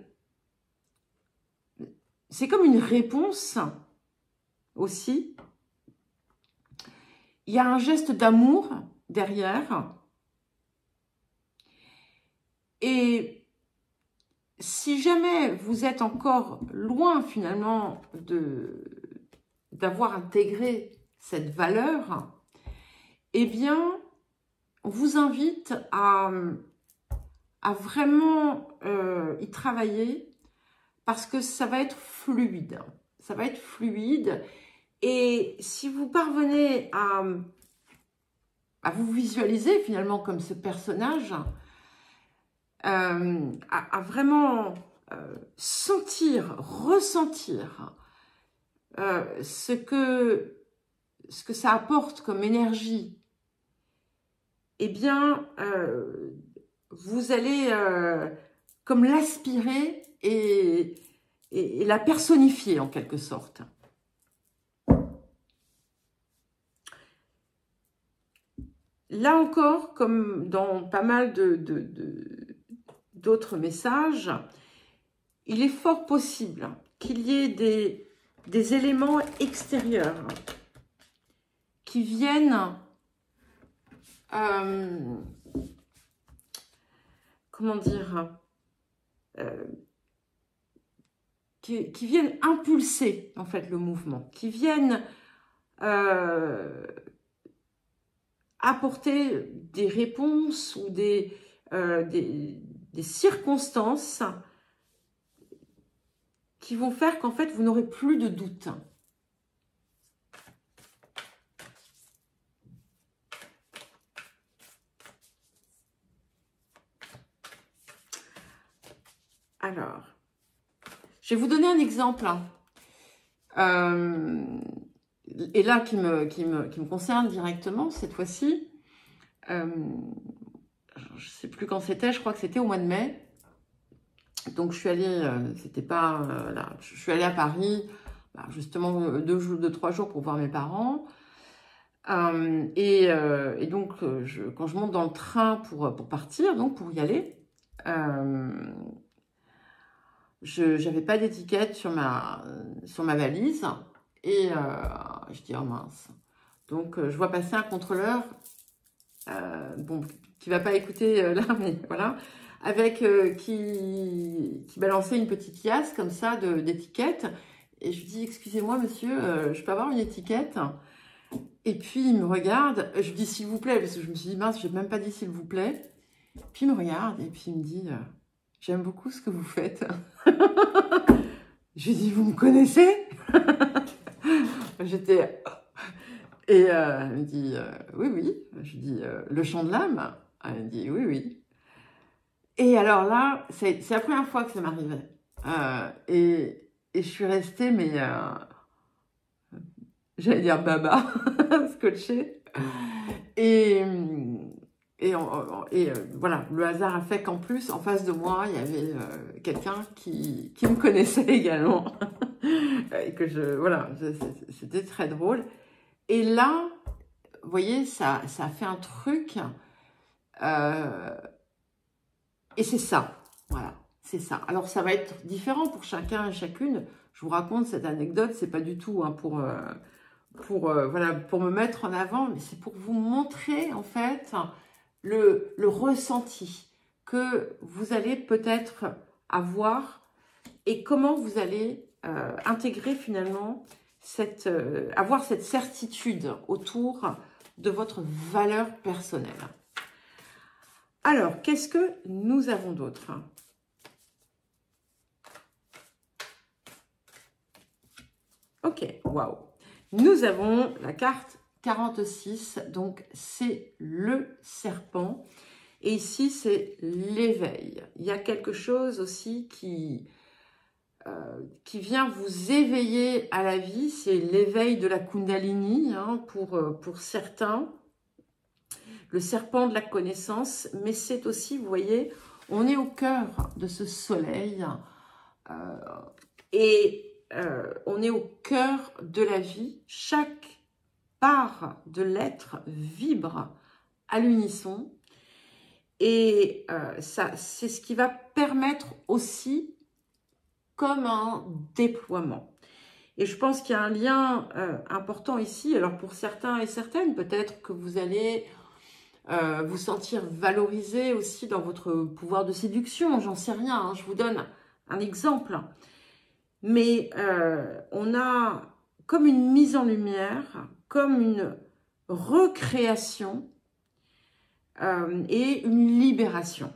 [SPEAKER 1] comme une réponse aussi. Il y a un geste d'amour derrière. Et si jamais vous êtes encore loin finalement d'avoir intégré cette valeur, eh bien, on vous invite à vraiment y travailler parce que ça va être fluide. Ça va être fluide. Et si vous parvenez à vous visualiser finalement comme ce personnage, à vraiment sentir, ressentir ce que ça apporte comme énergie, eh bien, vous allez comme l'aspirer et la personnifier en quelque sorte. Là encore, comme dans pas mal d'autres messages, il est fort possible qu'il y ait des éléments extérieurs qui viennent comment dire qui viennent impulser en fait le mouvement, qui viennent apporter des réponses ou des circonstances qui vont faire qu'en fait, vous n'aurez plus de doute. Alors, je vais vous donner un exemple. Et là, qui me concerne directement, cette fois-ci. Je ne sais plus quand c'était, je crois que c'était au mois de mai. Donc, je suis allée, c'était pas là, je suis allée à Paris, justement 2-3 jours pour voir mes parents. Et donc, quand je monte dans le train pour partir, donc pour y aller, je n'avais pas d'étiquette sur ma valise. Et je dis, oh mince. Donc, je vois passer un contrôleur, bon, qui ne va pas écouter là, mais voilà, avec qui balançait une petite liasse comme ça d'étiquettes. Et je lui dis, excusez-moi monsieur, je peux avoir une étiquette? Et puis il me regarde, je lui dis s'il vous plaît, parce que je me suis dit, mince, je n'ai même pas dit s'il vous plaît. Puis il me regarde et puis il me dit, j'aime beaucoup ce que vous faites. Je lui dis, vous me connaissez? J'étais... Et elle me dit, oui, oui. Je dis, le chant de l'âme? Elle me dit, oui, oui. Et alors là, c'est la première fois que ça m'arrivait. Et je suis restée, mais j'allais dire baba, scotchée. Et voilà, le hasard a fait qu'en plus, en face de moi, il y avait quelqu'un qui me connaissait également. et que voilà, c'était très drôle. Et là, vous voyez, ça a fait un truc, et c'est ça, voilà, c'est ça. Alors, ça va être différent pour chacun et chacune. Je vous raconte cette anecdote, c'est pas du tout hein, voilà, pour me mettre en avant, mais c'est pour vous montrer, en fait, le ressenti que vous allez peut-être avoir et comment vous allez intégrer finalement, avoir cette certitude autour de votre valeur personnelle. Alors, qu'est-ce que nous avons d'autre? Ok, waouh. Nous avons la carte 46, donc c'est le serpent. Et ici, c'est l'éveil. Il y a quelque chose aussi qui vient vous éveiller à la vie. C'est l'éveil de la Kundalini hein, pour certains. Le serpent de la connaissance. Mais c'est aussi, vous voyez, on est au cœur de ce soleil. On est au cœur de la vie. Chaque part de l'être vibre à l'unisson. Et c'est ce qui va permettre aussi comme un déploiement. Et je pense qu'il y a un lien important ici. Alors pour certains et certaines, peut-être que vous allez vous sentir valorisé aussi dans votre pouvoir de séduction. J'en sais rien, hein, je vous donne un exemple. Mais on a comme une mise en lumière, comme une recréation et une libération.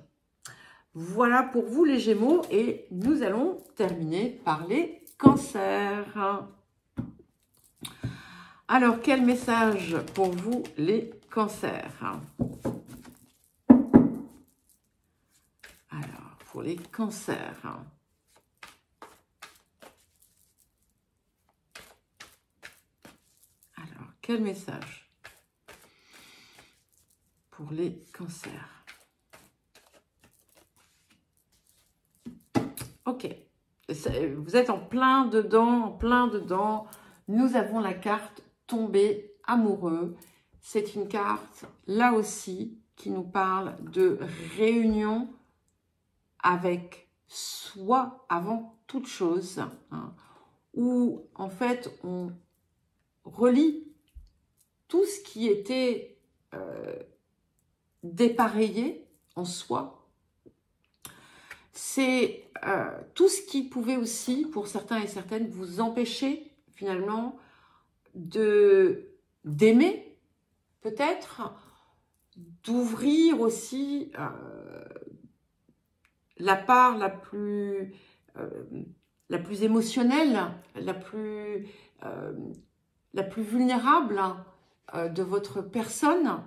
[SPEAKER 1] Voilà pour vous les Gémeaux et nous allons terminer par les cancers. Alors, quel message pour vous les cancers? Alors, pour les cancers. Alors, quel message pour les cancers? Ok, vous êtes en plein dedans, Nous avons la carte tomber amoureux. C'est une carte, là aussi, qui nous parle de réunion avec soi avant toute chose, hein, où en fait on relie tout ce qui était dépareillé en soi. C'est tout ce qui pouvait aussi, pour certains et certaines, vous empêcher finalement d'aimer, peut-être, d'ouvrir aussi la part la plus émotionnelle, la plus vulnérable de votre personne.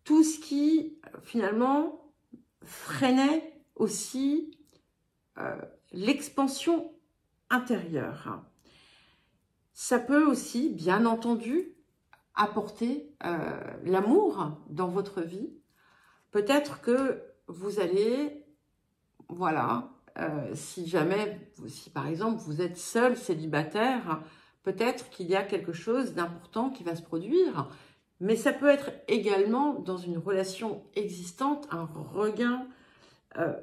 [SPEAKER 1] Tout ce qui, finalement, freinait aussi l'expansion intérieure. Ça peut aussi, bien entendu, apporter l'amour dans votre vie. Peut-être que vous allez, voilà, si par exemple vous êtes seul, célibataire, peut-être qu'il y a quelque chose d'important qui va se produire. Mais ça peut être également, dans une relation existante, un regain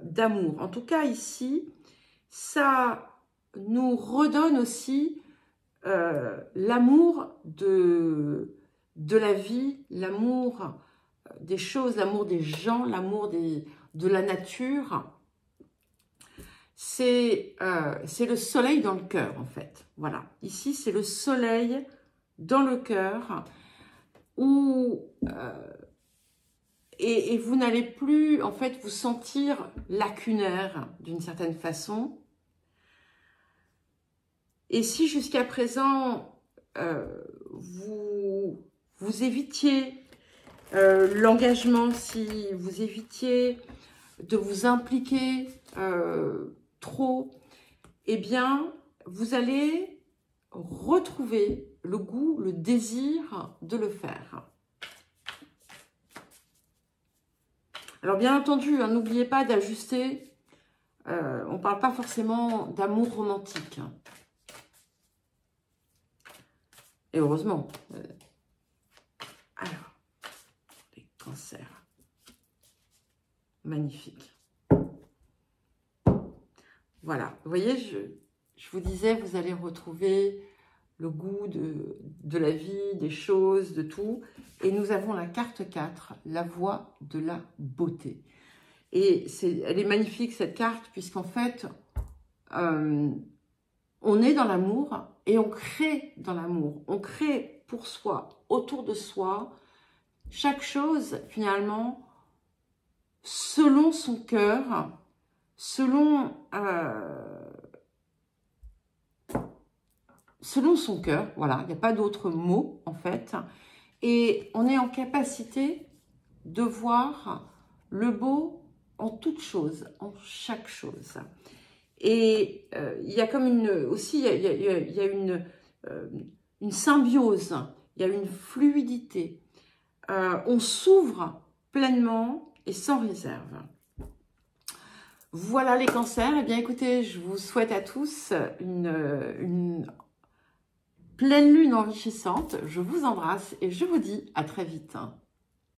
[SPEAKER 1] d'amour. En tout cas, ici, ça nous redonne aussi l'amour de la vie, l'amour des choses, l'amour des gens, l'amour de la nature. C'est le soleil dans le cœur, en fait. Voilà. Ici, c'est le soleil dans le cœur où... Et vous n'allez plus, en fait, vous sentir lacunaire d'une certaine façon. Et si jusqu'à présent, vous évitiez l'engagement, si vous évitiez de vous impliquer trop, eh bien, vous allez retrouver le goût, le désir de le faire. Alors, bien entendu, hein, n'oubliez pas d'ajuster on ne parle pas forcément d'amour romantique. Et heureusement. Alors, les cancers. Magnifique. Voilà, vous voyez, je vous disais, vous allez retrouver le goût de la vie, des choses, de tout. Et nous avons la carte 4, la voie de la beauté. Et elle est magnifique, cette carte, puisqu'en fait, on est dans l'amour et on crée dans l'amour. On crée pour soi, autour de soi, chaque chose, finalement, selon son cœur, selon son cœur, voilà, il n'y a pas d'autre mot en fait, et on est en capacité de voir le beau en toute chose, en chaque chose. Et il y a comme aussi, il y a une symbiose, il y a une fluidité, on s'ouvre pleinement et sans réserve. Voilà les cancers. Eh bien, écoutez, je vous souhaite à tous une pleine lune enrichissante. Je vous embrasse et je vous dis à très vite.